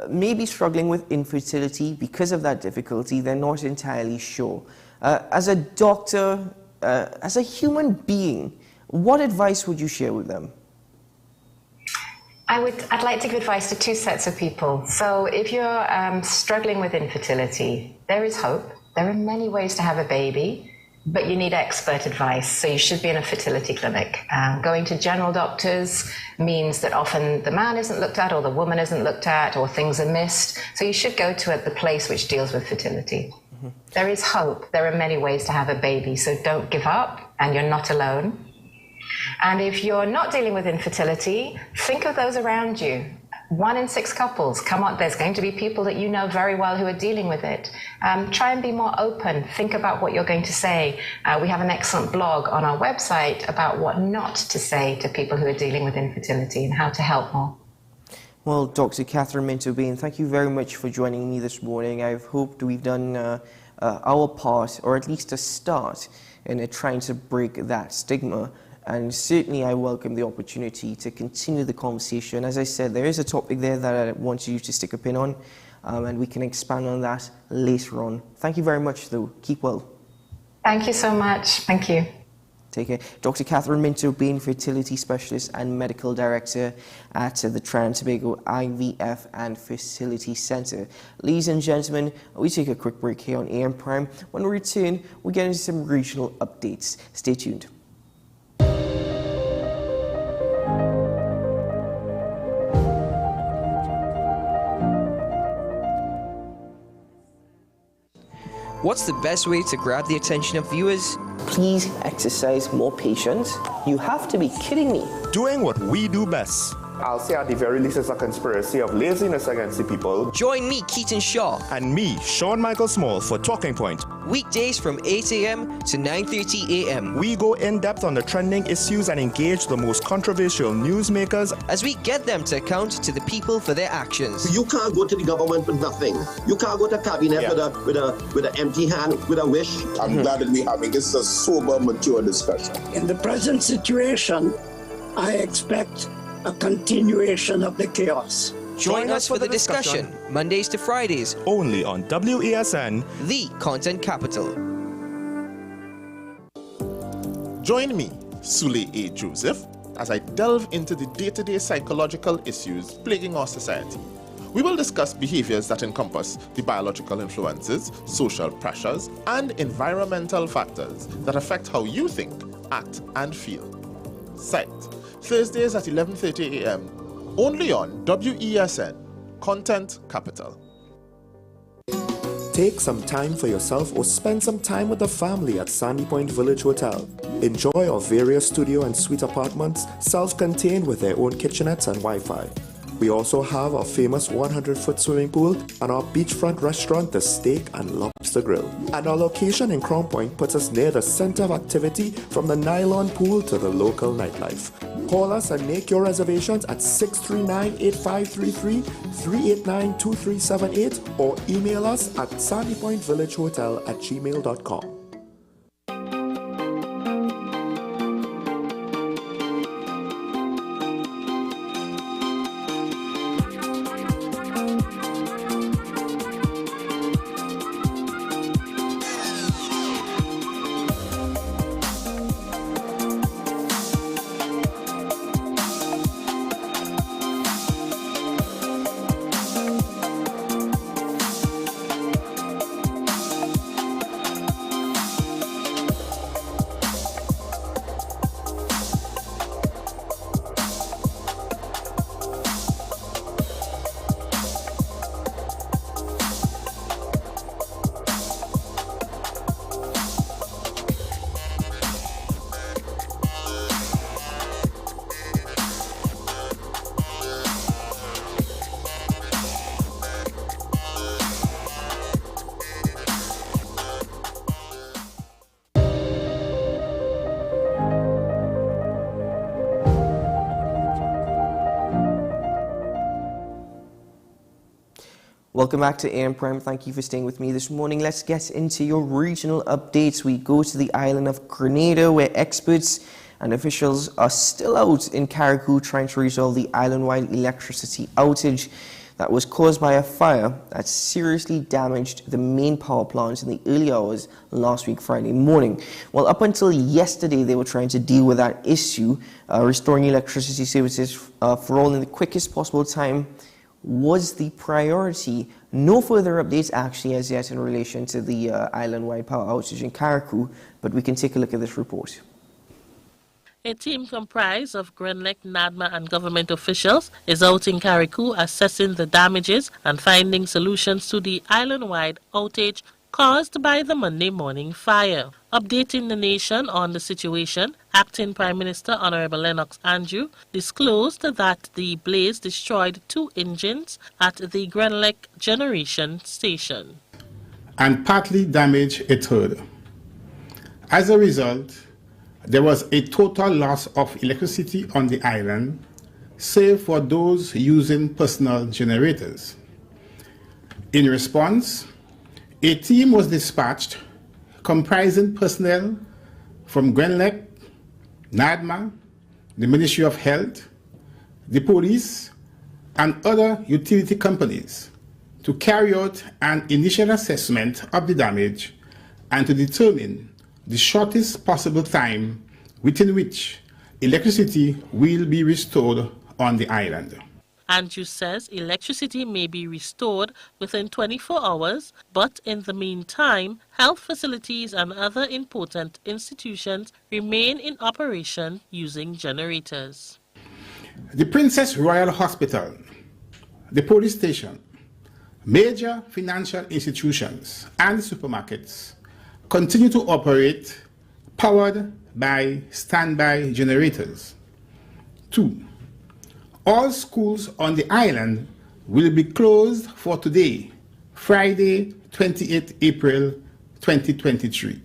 may be struggling with infertility because of that difficulty, they're not entirely sure. As a doctor, as a human being, what advice would you share with them? I'd like to give advice to two sets of people. So if you're struggling with infertility, there is hope. There are many ways to have a baby, but you need expert advice. So you should be in a fertility clinic. Going to general doctors means that often the man isn't looked at, or the woman isn't looked at, or things are missed. So you should go to the place which deals with fertility. Mm-hmm. There is hope. There are many ways to have a baby, so don't give up, and you're not alone. And if you're not dealing with infertility, think of those around you. 1 in 6 couples, come on, there's going to be people that you know very well who are dealing with it. Try and be more open. Think about what you're going to say. We have an excellent blog on our website about what not to say to people who are dealing with infertility and how to help more. Well, Dr. Catherine Minto-Bain, thank you very much for joining me this morning. I've hoped we've done our part, or at least a start, in trying to break that stigma. And certainly I welcome the opportunity to continue the conversation. As I said, there is a topic there that I want you to stick a pin on, and we can expand on that later on. Thank you very much, though. Keep well. Thank you so much. Thank you. Take care. Dr. Catherine Minto-Bain, fertility specialist and medical director at the Trinidad and Tobago IVF and Fertility Center. Ladies and gentlemen, we take a quick break here on AM Prime. When we return, we get into some regional updates. Stay tuned. What's the best way to grab the attention of viewers? Please exercise more patience. You have to be kidding me. Doing what we do best. I'll say at the very least it's a conspiracy of laziness against the people. Join me, Keaton Shaw. And me, Sean Michael Small, for Talking Point. Weekdays from 8 a.m. to 9:30 a.m. We go in depth on the trending issues and engage the most controversial newsmakers as we get them to account to the people for their actions. You can't go to the government with nothing. You can't go to cabinet with an empty hand, with a wish. I'm glad that we're having this a sober, mature discussion. In the present situation, I expect a continuation of the chaos. Join us for the discussion, Mondays to Fridays, only on WESN, the content capital. Join me, Sule A. Joseph, as I delve into the day-to-day psychological issues plaguing our society. We will discuss behaviors that encompass the biological influences, social pressures, and environmental factors that affect how you think, act, and feel. Psyched. Thursdays at 11:30 a.m. only on WESN, Content Capital. Take some time for yourself or spend some time with the family at Sandy Point Village Hotel. Enjoy our various studio and suite apartments, self-contained with their own kitchenettes and Wi-Fi. We also have our famous 100-foot swimming pool and our beachfront restaurant, The Steak and Lobster Grill. And our location in Crown Point puts us near the center of activity from the nylon pool to the local nightlife. Call us and make your reservations at 639-8533, 389-2378, or email us at sandypointvillagehotel@gmail.com. Welcome back to AM Prime. Thank you for staying with me this morning. Let's get into your regional updates. We go to the island of Grenada, where experts and officials are still out in Carriacou trying to resolve the island-wide electricity outage that was caused by a fire that seriously damaged the main power plant in the early hours last week, Friday morning. Well, up until yesterday, they were trying to deal with that issue. Restoring electricity services for all in the quickest possible time was the priority. No further updates actually as yet in relation to the island-wide power outage in Carriacou, but we can take a look at this report. A team comprised of Greendot, NADMA and government officials is out in Carriacou assessing the damages and finding solutions to the island-wide outage caused by the Monday morning fire. Updating the nation on the situation, Acting Prime Minister Honorable Lennox Andrew disclosed that the blaze destroyed 2 engines at the Greendot generation station and partly damaged a third. As a result, there was a total loss of electricity on the island, save for those using personal generators. In response, a team was dispatched comprising personnel from Greendot, NADMA, the Ministry of Health, the police, and other utility companies to carry out an initial assessment of the damage and to determine the shortest possible time within which electricity will be restored on the island. Andrew says electricity may be restored within 24 hours, but in the meantime, health facilities and other important institutions remain in operation using generators. The Princess Royal Hospital, the police station, major financial institutions and supermarkets continue to operate powered by standby generators. 2. All schools on the island will be closed for today, Friday, 28 April 2023.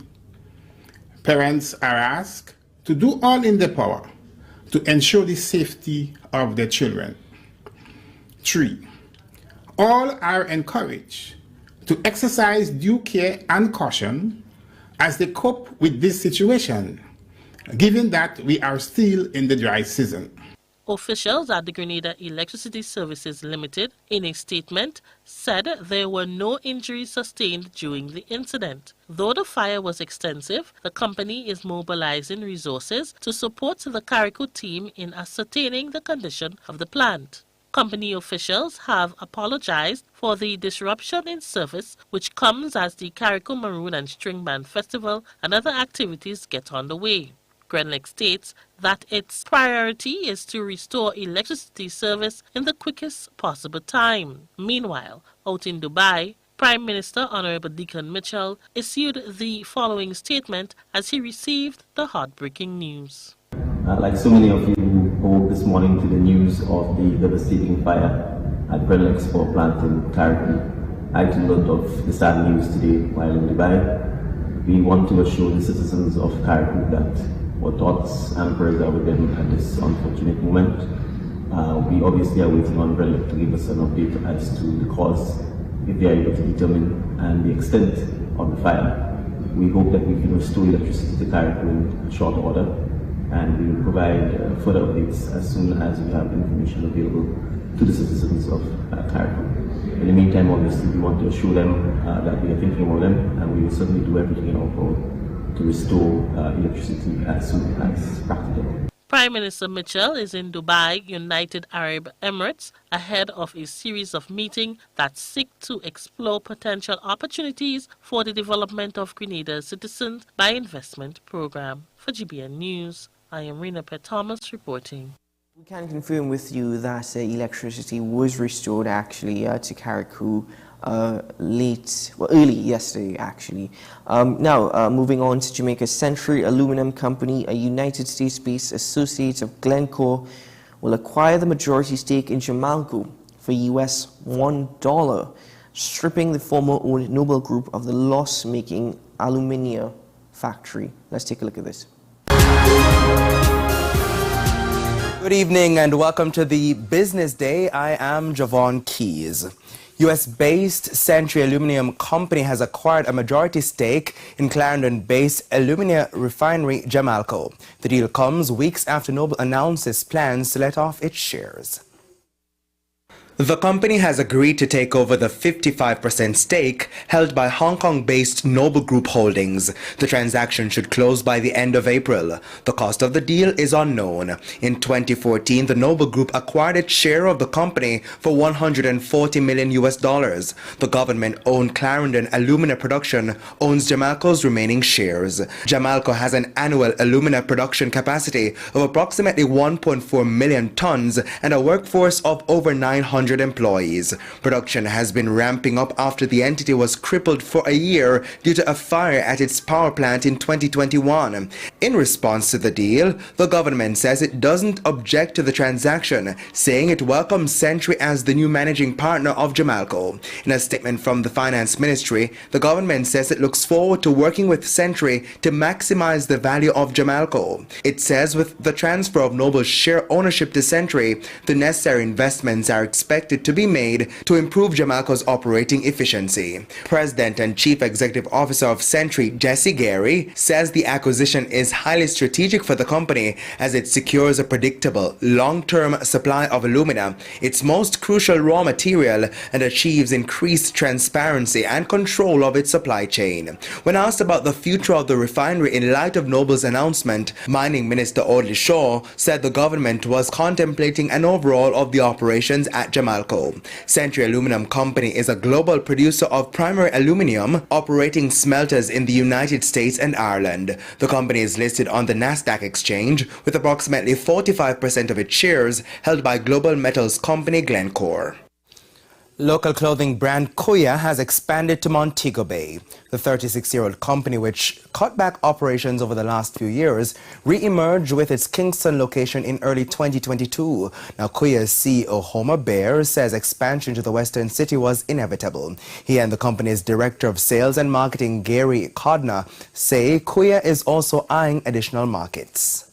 Parents are asked to do all in their power to ensure the safety of their children. 3. All are encouraged to exercise due care and caution as they cope with this situation, given that we are still in the dry season. Officials at the Grenada Electricity Services Limited, in a statement, said there were no injuries sustained during the incident. Though the fire was extensive, the company is mobilizing resources to support the Carriacou team in ascertaining the condition of the plant. Company officials have apologized for the disruption in service, which comes as the Carriacou Maroon and String Band Festival and other activities get underway. Greendot states that its priority is to restore electricity service in the quickest possible time. Meanwhile, out in Dubai, Prime Minister Honorable Deacon Mitchell issued the following statement as he received the heartbreaking news. Like so many of you who woke this morning to the news of the devastating fire at Greendot's power plant in Carriacou, I too learned of the sad news today while in Dubai. We want to assure the citizens of Carriacou that our thoughts and prayers are with them at this unfortunate moment. We obviously are waiting on Greendot to give us an update as to the cause, if they are able to determine, and the extent of the fire. We hope that we can restore electricity to Carriacou in short order, and we will provide further updates as soon as we have information available to the citizens of Carriacou. In the meantime, obviously, we want to assure them that we are thinking about them, and we will certainly do everything in our power to restore electricity as soon as practicable. Prime Minister Mitchell is in Dubai, United Arab Emirates, ahead of a series of meetings that seek to explore potential opportunities for the development of Grenada's citizens by investment program. For GBN News, I am Rena Pet Thomas reporting. We can confirm with you that electricity was restored actually to Carriacou early yesterday actually. Now, moving on to Jamaica Century Aluminum Company, a United States-based associate of Glencore, will acquire the majority stake in Jamalco for US $1, stripping the former owned Noble Group of the loss-making alumina factory. Let's take a look at this. Good evening and welcome to the Business Day. I am Javon Keys. US-based Century Aluminum Company has acquired a majority stake in Clarendon-based alumina refinery Jamalco. The deal comes weeks after Noble announces plans to let off its shares. The company has agreed to take over the 55% stake held by Hong Kong-based Noble Group Holdings. The transaction should close by the end of April. The cost of the deal is unknown. In 2014, the Noble Group acquired its share of the company for $140 million. The government-owned Clarendon Alumina Production owns Jamalco's remaining shares. Jamalco has an annual alumina production capacity of approximately 1.4 million tons and a workforce of over 900 employees. Production has been ramping up after the entity was crippled for a year due to a fire at its power plant in 2021. In response to the deal, the government says it doesn't object to the transaction, saying it welcomes Century as the new managing partner of Jamalco. In a statement from the Finance Ministry, the government says it looks forward to working with Century to maximize the value of Jamalco. It says with the transfer of Noble's share ownership to Century, the necessary investments are expected to be made to improve Jamalco's operating efficiency. President and Chief Executive Officer of Century, Jesse Gary, says the acquisition is highly strategic for the company as it secures a predictable, long-term supply of alumina, its most crucial raw material, and achieves increased transparency and control of its supply chain. When asked about the future of the refinery in light of Noble's announcement, Mining Minister Audley Shaw said the government was contemplating an overhaul of the operations at Jamalco. Century Aluminum Company is a global producer of primary aluminum, operating smelters in the United States and Ireland. The company is listed on the Nasdaq exchange with approximately 45% of its shares held by global metals company Glencore. Local clothing brand Kuya has expanded to Montego Bay. The 36-year-old company, which cut back operations over the last few years, re-emerged with its Kingston location in early 2022. Now, Kuya's CEO Homer Baer says expansion to the western city was inevitable. He and the company's Director of Sales and Marketing, Gary Codner, say Kuya is also eyeing additional markets.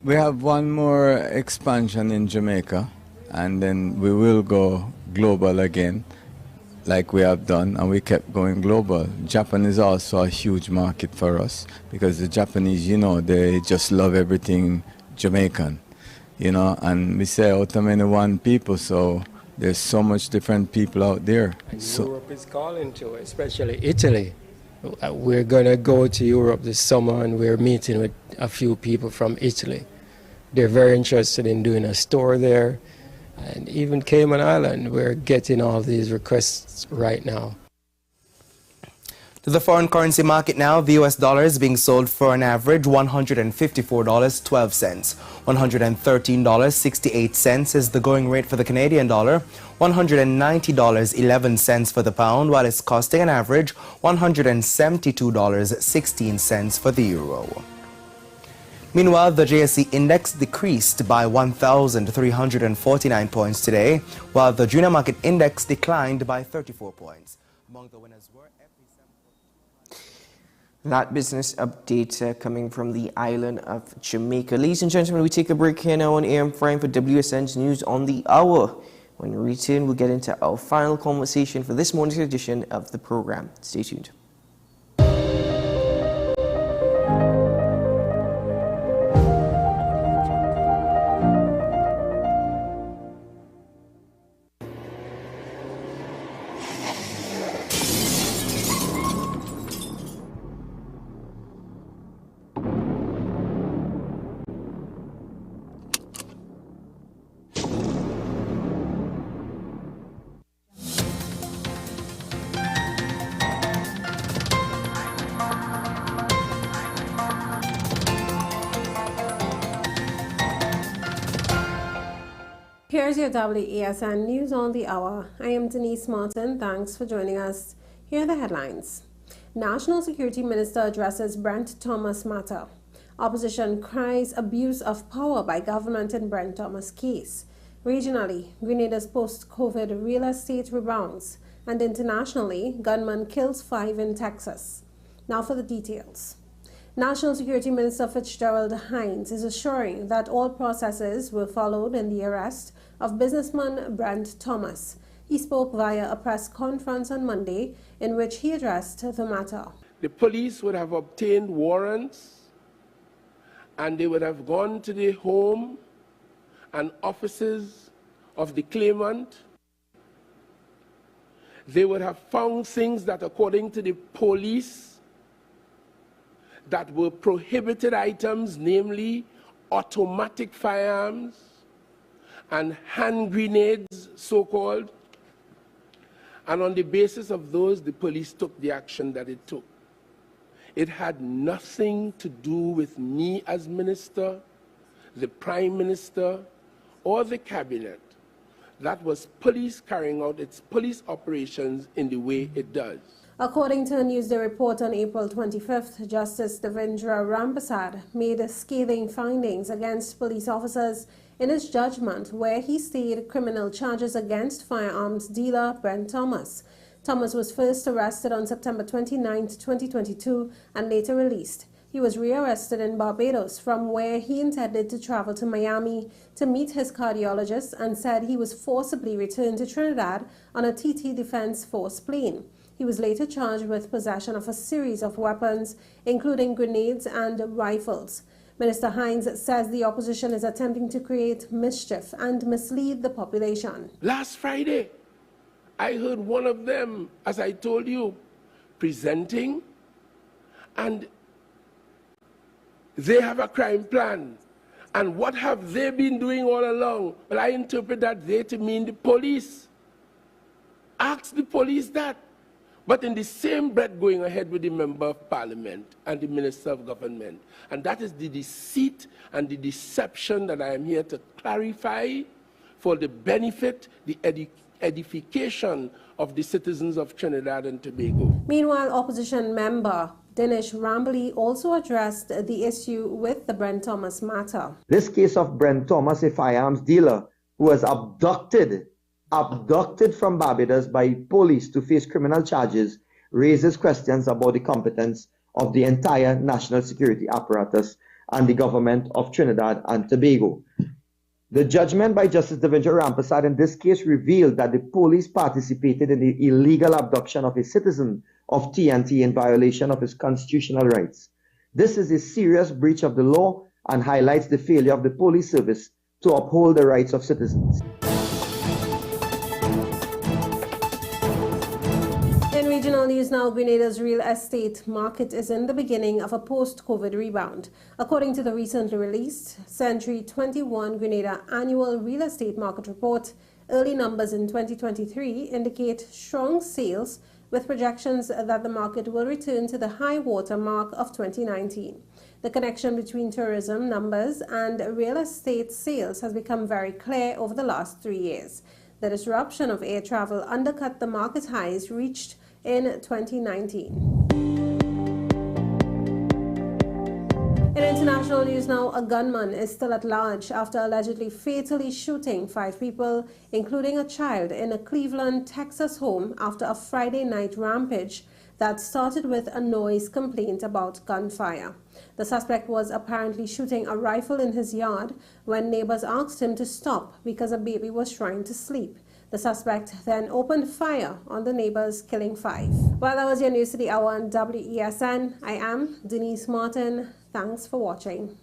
We have one more expansion in Jamaica, and then we will go global again, like we have done, and we kept going global. Japan is also a huge market for us because the Japanese, they just love everything Jamaican, and we say out of many one people, so there's so much different people out there. So Europe is calling to, especially Italy. We're going to go to Europe this summer, and we're meeting with a few people from Italy. They're very interested in doing a store there. And even Cayman Island, we're getting all these requests right now. To the foreign currency market now, the US dollar is being sold for an average $154.12. $113.68 is the going rate for the Canadian dollar, $190.11 for the pound, while it's costing an average $172.16 for the euro. Meanwhile, the JSE index decreased by 1,349 points today, while the junior market index declined by 34 points. Among the winners were that business update coming from the island of Jamaica. Ladies and gentlemen, we take a break here now on AM Prime for WSN's News on the Hour. When we return, we'll get into our final conversation for this morning's edition of the program. Stay tuned. Here's your WESN News on the Hour. I am Denise Martin. Thanks for joining us. Here are the headlines. National Security Minister addresses Brent Thomas matter. Opposition cries abuse of power by government in Brent Thomas case. Regionally, Grenada's post-COVID real estate rebounds. And internationally, gunman kills 5 in Texas. Now for the details. National Security Minister Fitzgerald Hines is assuring that all processes were followed in the arrest of businessman Brent Thomas. He spoke via a press conference on Monday in which he addressed the matter. The police would have obtained warrants and they would have gone to the home and offices of the claimant. They would have found things that, according to the police, that were prohibited items, namely automatic firearms and hand grenades, so-called. And on the basis of those, the police took the action that it took. It had nothing to do with me as minister, the Prime Minister, or the cabinet. That was police carrying out its police operations in the way it does. According to a Newsday report on April 25th, Justice Devendra Ramprasad made scathing findings against police officers in his judgment, where he stayed criminal charges against firearms dealer Brent Thomas. Thomas was first arrested on September 29, 2022, and later released. He was rearrested in Barbados, from where he intended to travel to Miami to meet his cardiologist, and said he was forcibly returned to Trinidad on a TT Defense Force plane. He was later charged with possession of a series of weapons, including grenades and rifles. Minister Hines says the opposition is attempting to create mischief and mislead the population. Last Friday, I heard one of them, as I told you, presenting, and they have a crime plan. And what have they been doing all along? Well, I interpret that they to mean the police. Ask the police that. But in the same breath going ahead with the Member of Parliament and the Minister of Government. And that is the deceit and the deception that I am here to clarify for the benefit, the edification of the citizens of Trinidad and Tobago. Meanwhile, opposition member Dinesh Rambali also addressed the issue with the Brent Thomas matter. This case of Brent Thomas, a firearms dealer who was abducted from Barbados by police to face criminal charges, raises questions about the competence of the entire national security apparatus and the government of Trinidad and Tobago. The judgment by Justice Devendra Ramprasad in this case revealed that the police participated in the illegal abduction of a citizen of TNT in violation of his constitutional rights. This is a serious breach of the law and highlights the failure of the police service to uphold the rights of citizens. Regional news now, Grenada's real estate market is in the beginning of a post-COVID rebound. According to the recently released Century 21 Grenada Annual Real Estate Market Report, early numbers in 2023 indicate strong sales, with projections that the market will return to the high water mark of 2019. The connection between tourism numbers and real estate sales has become very clear over the last 3 years. The disruption of air travel undercut the market highs reached in 2019. In international news now, a gunman is still at large after allegedly fatally shooting 5 people, including a child, in a Cleveland, Texas home after a Friday night rampage that started with a noise complaint about gunfire. The suspect was apparently shooting a rifle in his yard when neighbors asked him to stop because a baby was trying to sleep. The suspect then opened fire on the neighbors, killing 5. Well, that was your News to the Hour on WESN. I am Denise Martin. Thanks for watching.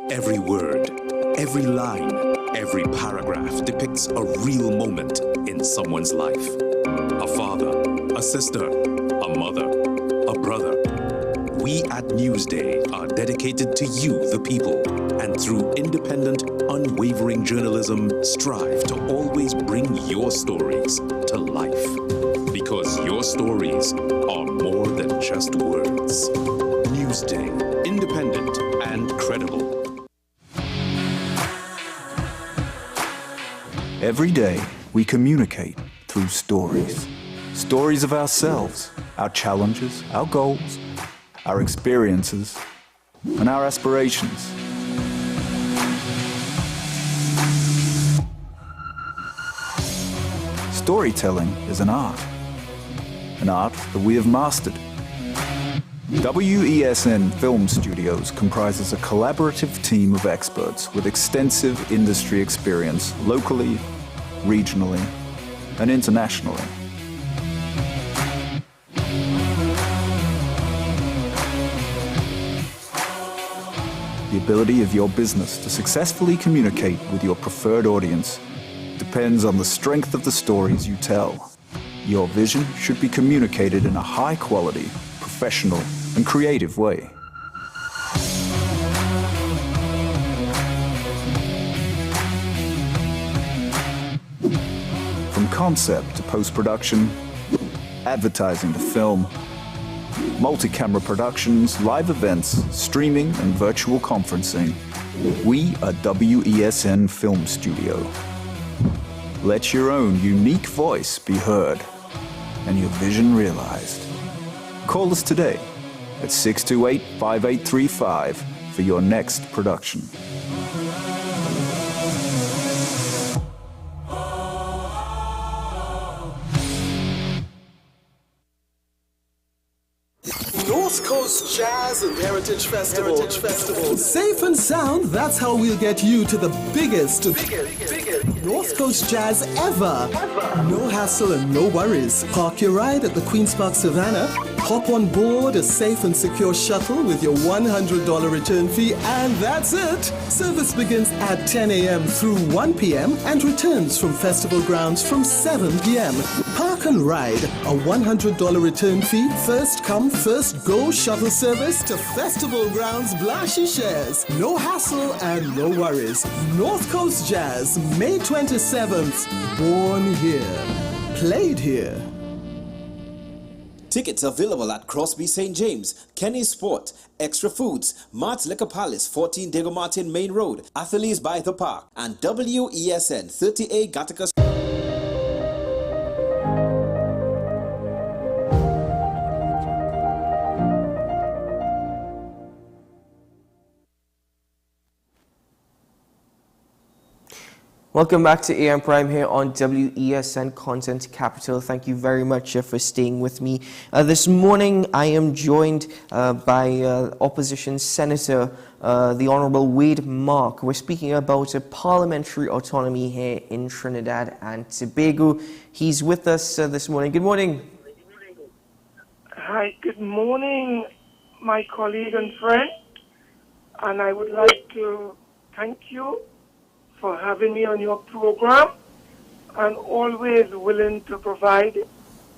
Every word, every line, every paragraph depicts a real moment in someone's life. A father, a sister, a mother, a brother. We at Newsday are dedicated to you, the people, and through independent, unwavering journalism, strive to always bring your stories to life. Because your stories are more than just words. Newsday, independent and credible. Every day, we communicate through stories. Stories of ourselves, our challenges, our goals, our experiences, and our aspirations. Storytelling is an art that we have mastered. WESN Film Studios comprises a collaborative team of experts with extensive industry experience locally, regionally, and internationally. The ability of your business to successfully communicate with your preferred audience depends on the strength of the stories you tell. Your vision should be communicated in a high-quality, professional, and creative way. From concept to post-production, advertising to film, multi-camera productions, live events, streaming, and virtual conferencing, we are WESN Film Studio. Let your own unique voice be heard and your vision realized. Call us today at 628-5835 for your next production. North Coast Jazz and Heritage Festival. Safe and sound, that's how we'll get you to the biggest North Coast Jazz ever. No hassle and no worries. Park your ride at the Queen's Park Savannah. Hop on board a safe and secure shuttle with your $100 return fee, and that's it. Service begins at 10 a.m. through 1 p.m. and returns from festival grounds from 7 p.m. Park and ride, a $100 return fee, first come, first go shuttle service to festival grounds, Blashy shares. No hassle and no worries. North Coast Jazz, May 27th. Born here, played here. Tickets available at Crosby St. James, Kenny Sport, Extra Foods, Mart's Liquor Palace, 14 Diego Martin Main Road, Athletes by the Park, and WESN 38 Gattaca. Welcome back to AM Prime here on WESN Content Capital. Thank you very much for staying with me. This morning I am joined by Opposition Senator, the Honourable Wade Mark. We're speaking about parliamentary autonomy here in Trinidad and Tobago. He's with us this morning. Good morning. Hi, good morning, my colleague and friend. And I would like to thank you for having me on your program, and always willing to provide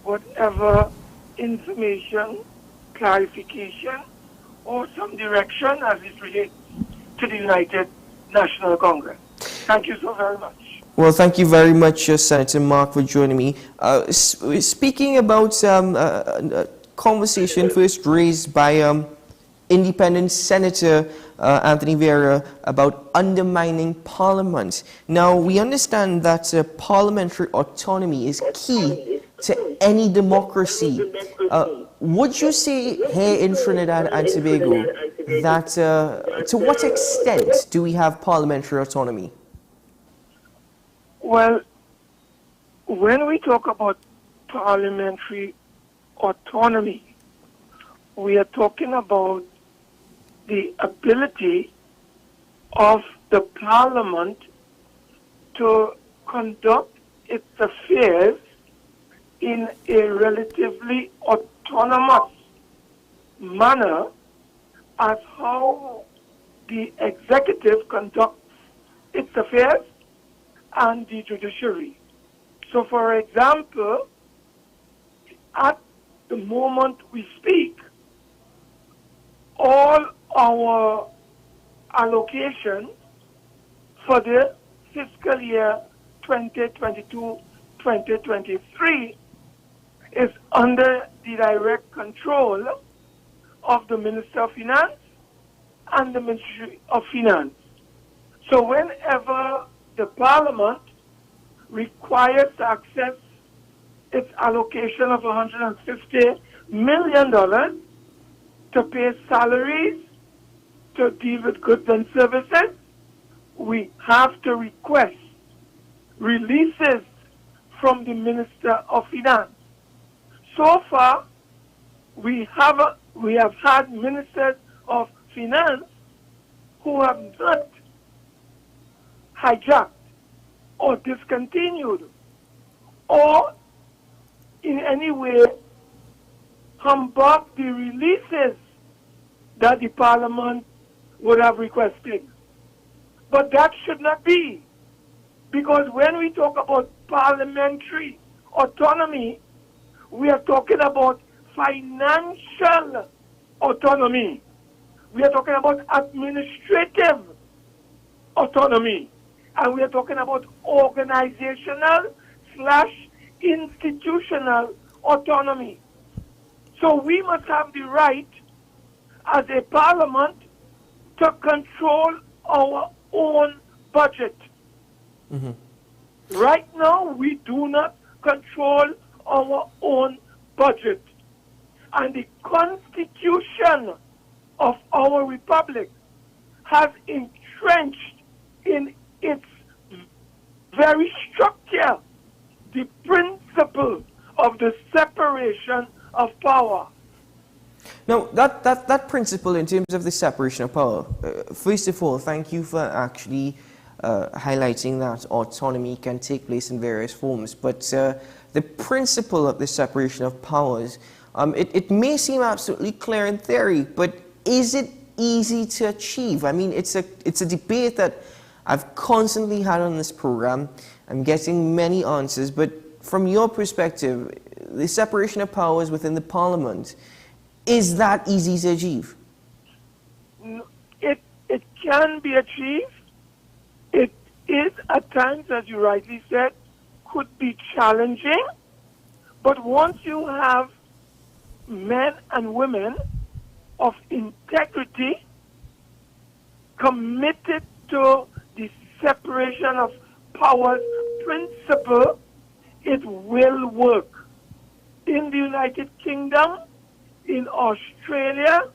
whatever information, clarification, or some direction as it relates to the United National Congress. Thank you so very much. Well, thank you very much, Senator Mark, for joining me. Speaking about conversation first raised by Independent Senator Anthony Vera about undermining Parliament. Now, we understand that parliamentary autonomy is key to any democracy. Would you say here in Trinidad and Tobago that to what extent do we have parliamentary autonomy? Well, when we talk about parliamentary autonomy, we are talking about the ability of the Parliament to conduct its affairs in a relatively autonomous manner as how the executive conducts its affairs and the judiciary. So, for example, at the moment we speak, all our allocations for the fiscal year 2022-2023 is under the direct control of the Minister of Finance and the Ministry of Finance. So whenever the Parliament requires to access its allocation of $150 million to pay salaries, to deal with goods and services, we have to request releases from the Minister of Finance. So far, we have had ministers of finance who have not hijacked or discontinued or in any way humbug the releases that the Parliament would have requested. But that should not be, because when we talk about parliamentary autonomy, we are talking about financial autonomy. We are talking about administrative autonomy. And we are talking about organizational/institutional autonomy. So we must have the right as a parliament to control our own budget. Mm-hmm. Right now, we do not control our own budget. And the Constitution of our republic has entrenched in its very structure the principle of the separation of power. Now, that principle in terms of the separation of power, first of all, thank you for actually highlighting that autonomy can take place in various forms. But the principle of the separation of powers, it may seem absolutely clear in theory, but is it easy to achieve? I mean, it's a debate that I've constantly had on this program. I'm getting many answers, but from your perspective, the separation of powers within the Parliament, is that easy to achieve? It can be achieved. It is at times, as you rightly said, could be challenging. But once you have men and women of integrity committed to the separation of powers principle, it will work. In the United Kingdom, in Australia,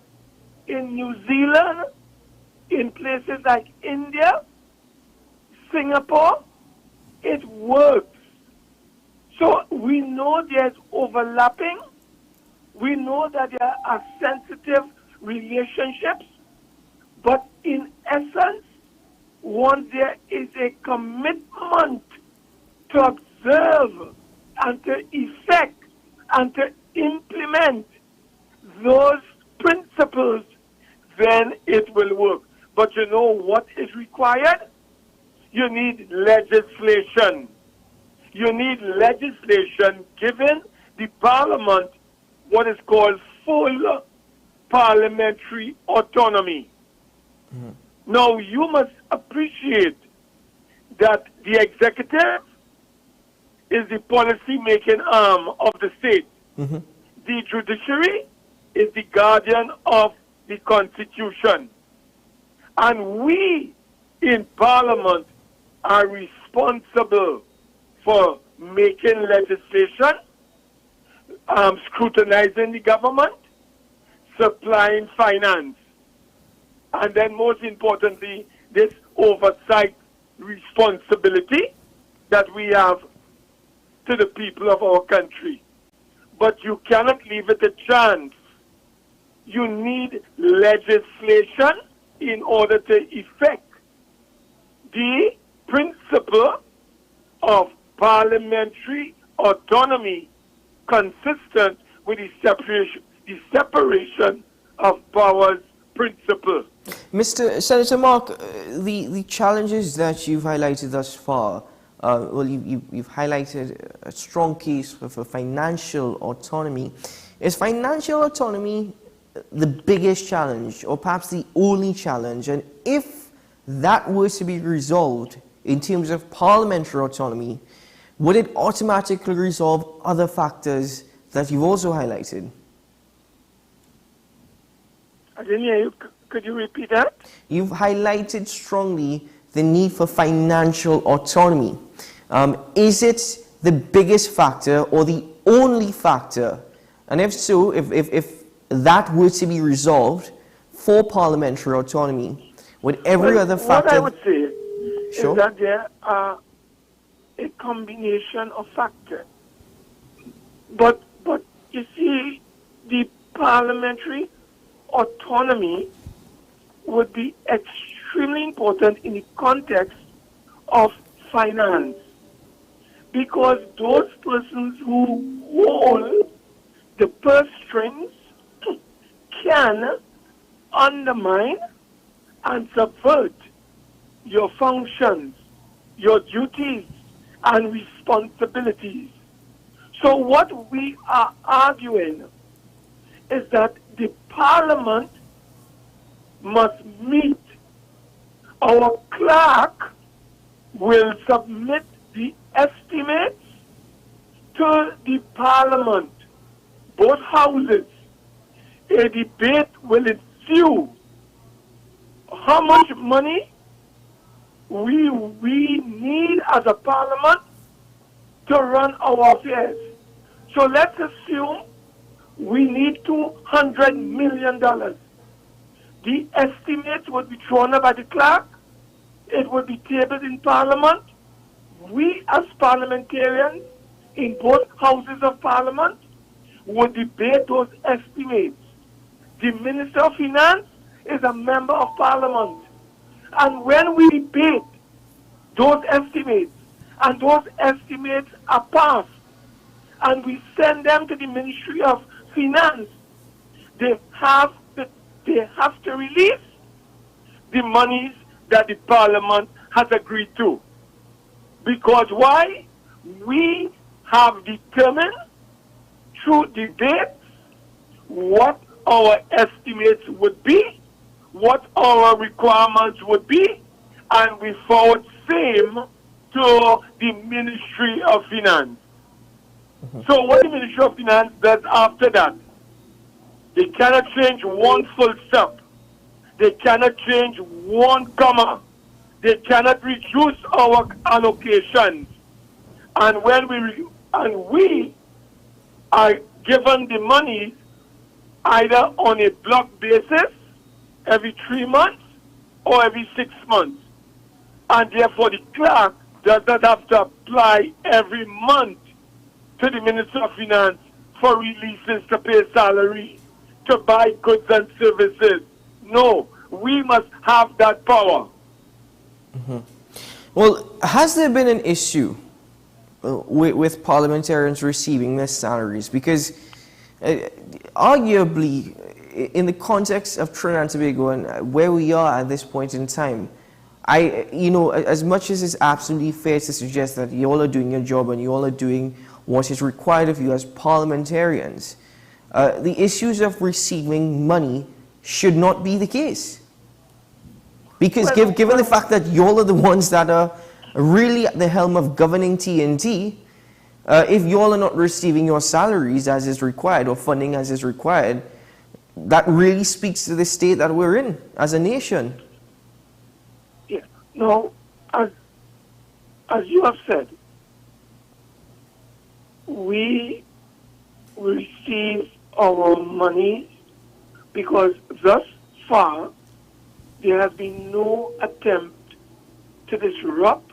in New Zealand, in places like India, Singapore, it works. So we know there's overlapping. We know that there are sensitive relationships. But in essence, once there is a commitment to observe and to effect and to implement those principles, then it will work. But you know what is required? You need legislation. You need legislation giving the Parliament what is called full parliamentary autonomy. Mm-hmm. Now, you must appreciate that the executive is the policy-making arm of the state. Mm-hmm. The judiciary is the guardian of the Constitution. And we in Parliament are responsible for making legislation, scrutinizing the government, supplying finance, and then most importantly, this oversight responsibility that we have to the people of our country. But you cannot leave it a chance. You need legislation in order to effect the principle of parliamentary autonomy consistent with the separation of powers principle. Mr. Senator Mark, the challenges that you've highlighted thus far, well, you've highlighted a strong case for financial autonomy. Is financial autonomy the biggest challenge, or perhaps the only challenge? And if that were to be resolved in terms of parliamentary autonomy, would it automatically resolve other factors that you've also highlighted? I didn't hear you. Could you repeat that? You've highlighted strongly the need for financial autonomy. Is it the biggest factor or the only factor? And if so, if that were to be resolved for parliamentary autonomy, would every other factor... What I would say Sure. is that there are a combination of factors. But you see, the parliamentary autonomy would be extremely important in the context of finance, because those persons who hold the purse strings can undermine and subvert your functions, your duties, and responsibilities. So what we are arguing is that the Parliament must meet. Our clerk will submit the estimates to the Parliament, both houses. A debate will ensue how much money we need as a Parliament to run our affairs. So let's assume we need $200 million. The estimates would be thrown up by the clerk. It would be tabled in Parliament. We as parliamentarians in both houses of Parliament would debate those estimates. The Minister of Finance is a member of Parliament. And when we debate those estimates, and those estimates are passed, and we send them to the Ministry of Finance, they have to release the monies that the Parliament has agreed to. Because why? We have determined through debates what our estimates would be, what our requirements would be, and we forward same to the Ministry of Finance. So what the Ministry of Finance does after that, they cannot change one full stop. They cannot change one comma. They cannot reduce our allocations. And when we are given the money either on a block basis every 3 months or every 6 months. And therefore the clerk does not have to apply every month to the Minister of Finance for releases to pay salary, to buy goods and services. No, we must have that power. Well, has there been an issue with parliamentarians receiving their salaries? Because arguably, in the context of Trinidad and Tobago and where we are at this point in time, as much as it's absolutely fair to suggest that you all are doing your job and you all are doing what is required of you as parliamentarians, the issues of receiving money should not be the case. Because given the fact that you all are the ones that are really at the helm of governing TNT, if you all are not receiving your salaries as is required or funding as is required, that really speaks to the state that we're in as a nation. Yeah. No, as you have said, we receive our money because thus far there has been no attempt to disrupt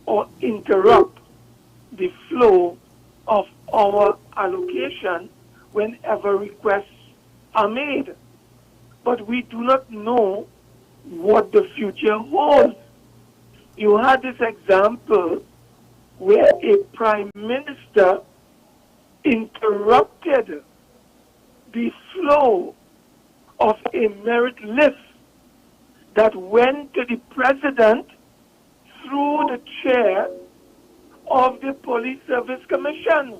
or interrupt the flow of our allocation whenever requests are made. But we do not know what the future holds. You had this example where a prime minister interrupted the flow of a merit list that went to the president through the chair of the Police Service Commission.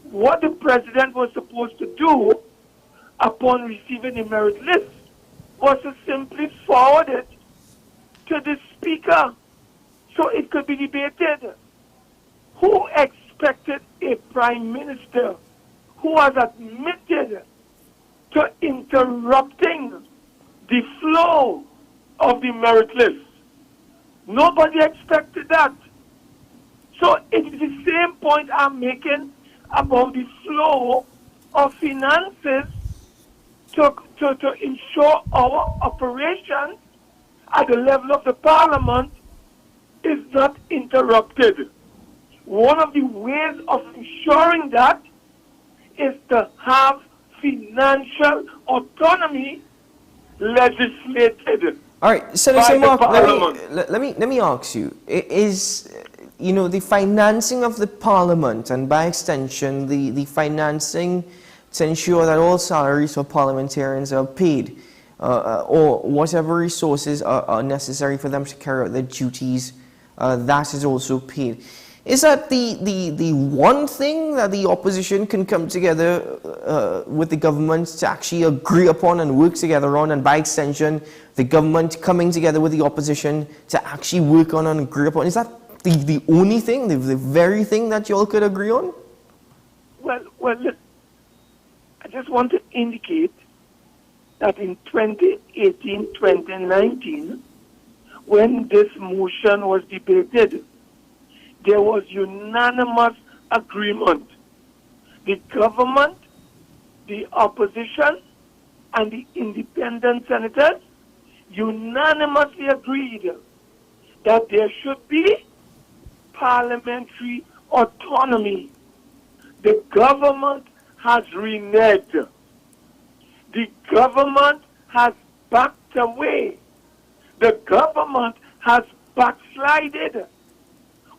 What the president was supposed to do upon receiving the merit list was to simply forward it to the Speaker so it could be debated. Who expected a Prime Minister who has admitted to interrupting the flow of the merit list? Nobody expected that. So it is the same point I'm making about the flow of finances to ensure our operation at the level of the Parliament is not interrupted. One of the ways of ensuring that is to have financial autonomy legislated. All right, Senator Mark, let me ask you: is the financing of the Parliament, and by extension the financing to ensure that all salaries for parliamentarians are paid, or whatever resources are necessary for them to carry out their duties, that is also paid. Is that the one thing that the opposition can come together with the government to actually agree upon and work together on, and by extension, the government coming together with the opposition to actually work on and agree upon? Is that the only thing, the very thing that you all could agree on? Well, look, I just want to indicate that in 2018-2019, when this motion was debated, there was unanimous agreement. The government, the opposition, and the independent senators unanimously agreed that there should be parliamentary autonomy. The government has reneged. The government has backed away. The government has backslided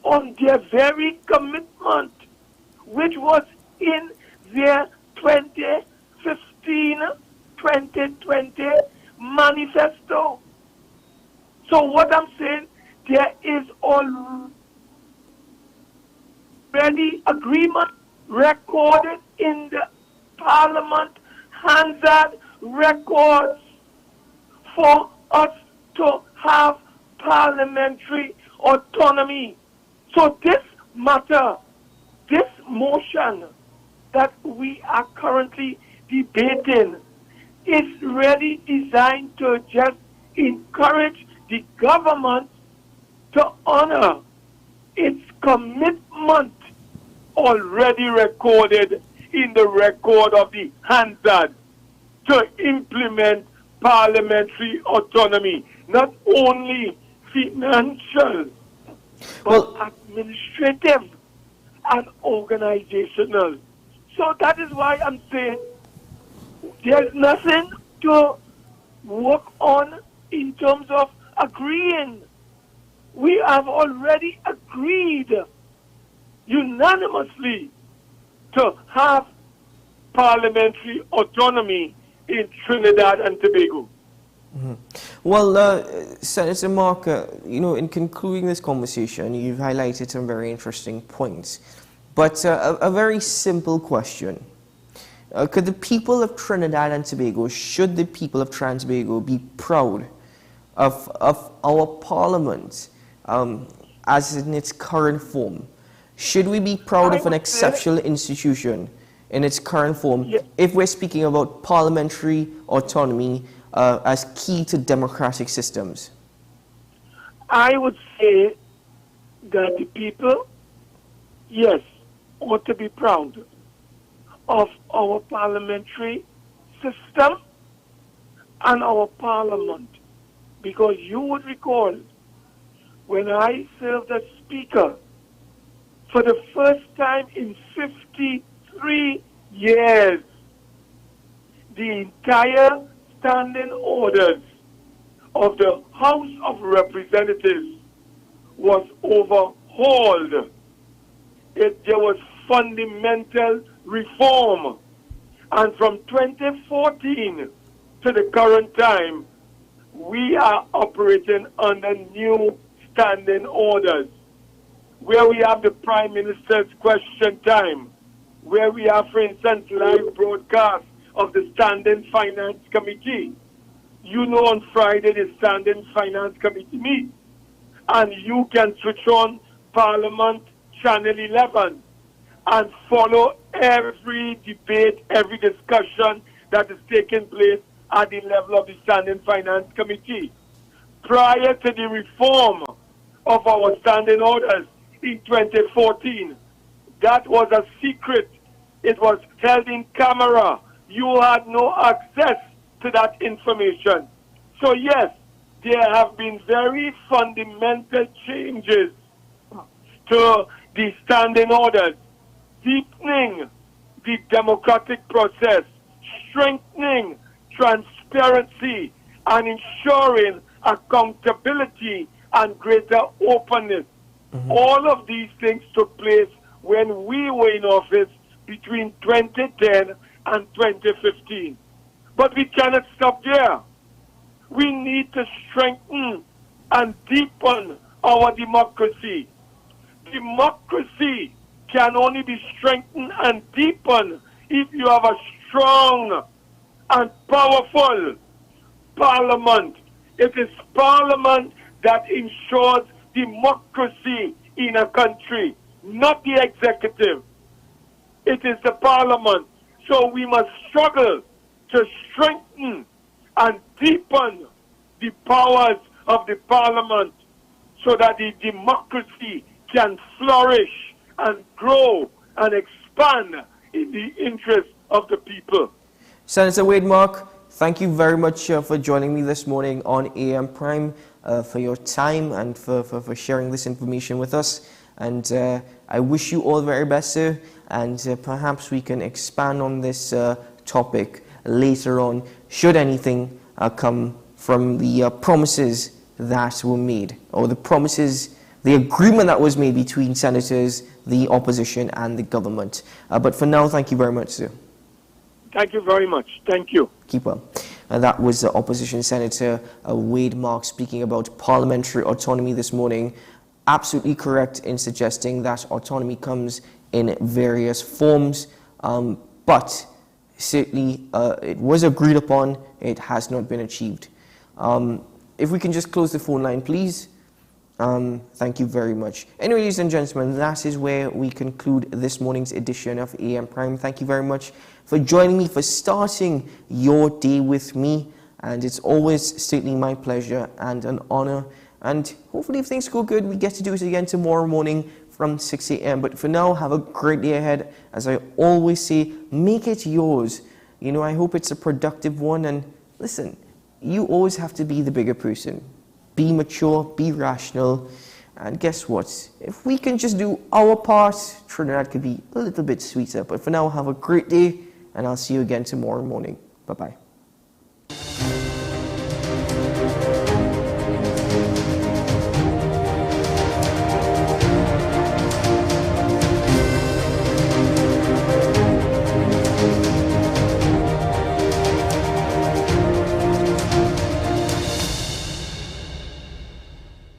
on their very commitment, which was in their 2015-2020 manifesto. So what I'm saying, there is already agreement recorded in the Parliament Hansard records for us to have parliamentary autonomy. So this matter, this motion that we are currently debating is really designed to just encourage the government to honor its commitment already recorded in the record of the Hansard to implement parliamentary autonomy, not only financial, but administrative and organizational. So that is why I'm saying there's nothing to work on in terms of agreeing. We have already agreed unanimously to have parliamentary autonomy in Trinidad and Tobago. Mm-hmm. Well, Senator Mark, in concluding this conversation, you've highlighted some very interesting points. But a very simple question. Could the people of Trinidad and Tobago, should the people of Trinidad and Tobago be proud of our parliament as in its current form? Should we be proud of an exceptional institution in its current form if we're speaking about parliamentary autonomy as key to democratic systems? I would say that the people, yes, ought to be proud of our parliamentary system and our parliament. Because you would recall, when I served as Speaker, for the first time in 53 years, the entire standing orders of the House of Representatives was overhauled. There was fundamental reform. And from 2014 to the current time, we are operating under new standing orders, where we have the Prime Minister's question time, where we have, for instance, live broadcast of the Standing Finance Committee. You know on Friday the Standing Finance Committee meets, and you can switch on Parliament Channel 11 and follow every debate, every discussion that is taking place at the level of the Standing Finance Committee. Prior to the reform of our standing orders in 2014, that was a secret. It was held in camera. You had no access to that information. So yes, there have been very fundamental changes to the standing orders, deepening the democratic process, strengthening transparency, and ensuring accountability and greater openness. All of these things took place when we were in office between 2010 and 2015. But we cannot stop there. We need to strengthen and deepen our democracy. Democracy can only be strengthened and deepened if you have a strong and powerful parliament. It is parliament that ensures democracy in a country, not the executive. It is the parliament. So we must struggle to strengthen and deepen the powers of the parliament so that the democracy can flourish and grow and expand in the interest of the people. Senator Wade Mark, thank you very much for joining me this morning on AM Prime, for your time and for sharing this information with us. And I wish you all the very best, sir. And perhaps we can expand on this topic later on, should anything come from the promises that were made, or the promises, the agreement that was made between senators, the opposition, and the government. But for now, thank you very much, sir. Thank you very much. Thank you. Keep well. That was Opposition Senator Wade Mark speaking about parliamentary autonomy this morning. Absolutely correct in suggesting that autonomy comes in various forms, but certainly it was agreed upon, it has not been achieved. If we can just close the phone line, please. Thank you very much. Anyway, ladies and gentlemen, that is where we conclude this morning's edition of AM Prime. Thank you very much for joining me, for starting your day with me. And it's always certainly my pleasure and an honor. And hopefully if things go good, we get to do it again tomorrow morning from 6 a.m. But for now, have a great day ahead. As I always say, make it yours. You know, I hope it's a productive one. And listen, you always have to be the bigger person. Be mature, be rational, and guess what? If we can just do our part, Trinidad could be a little bit sweeter. But for now, have a great day, and I'll see you again tomorrow morning. Bye-bye.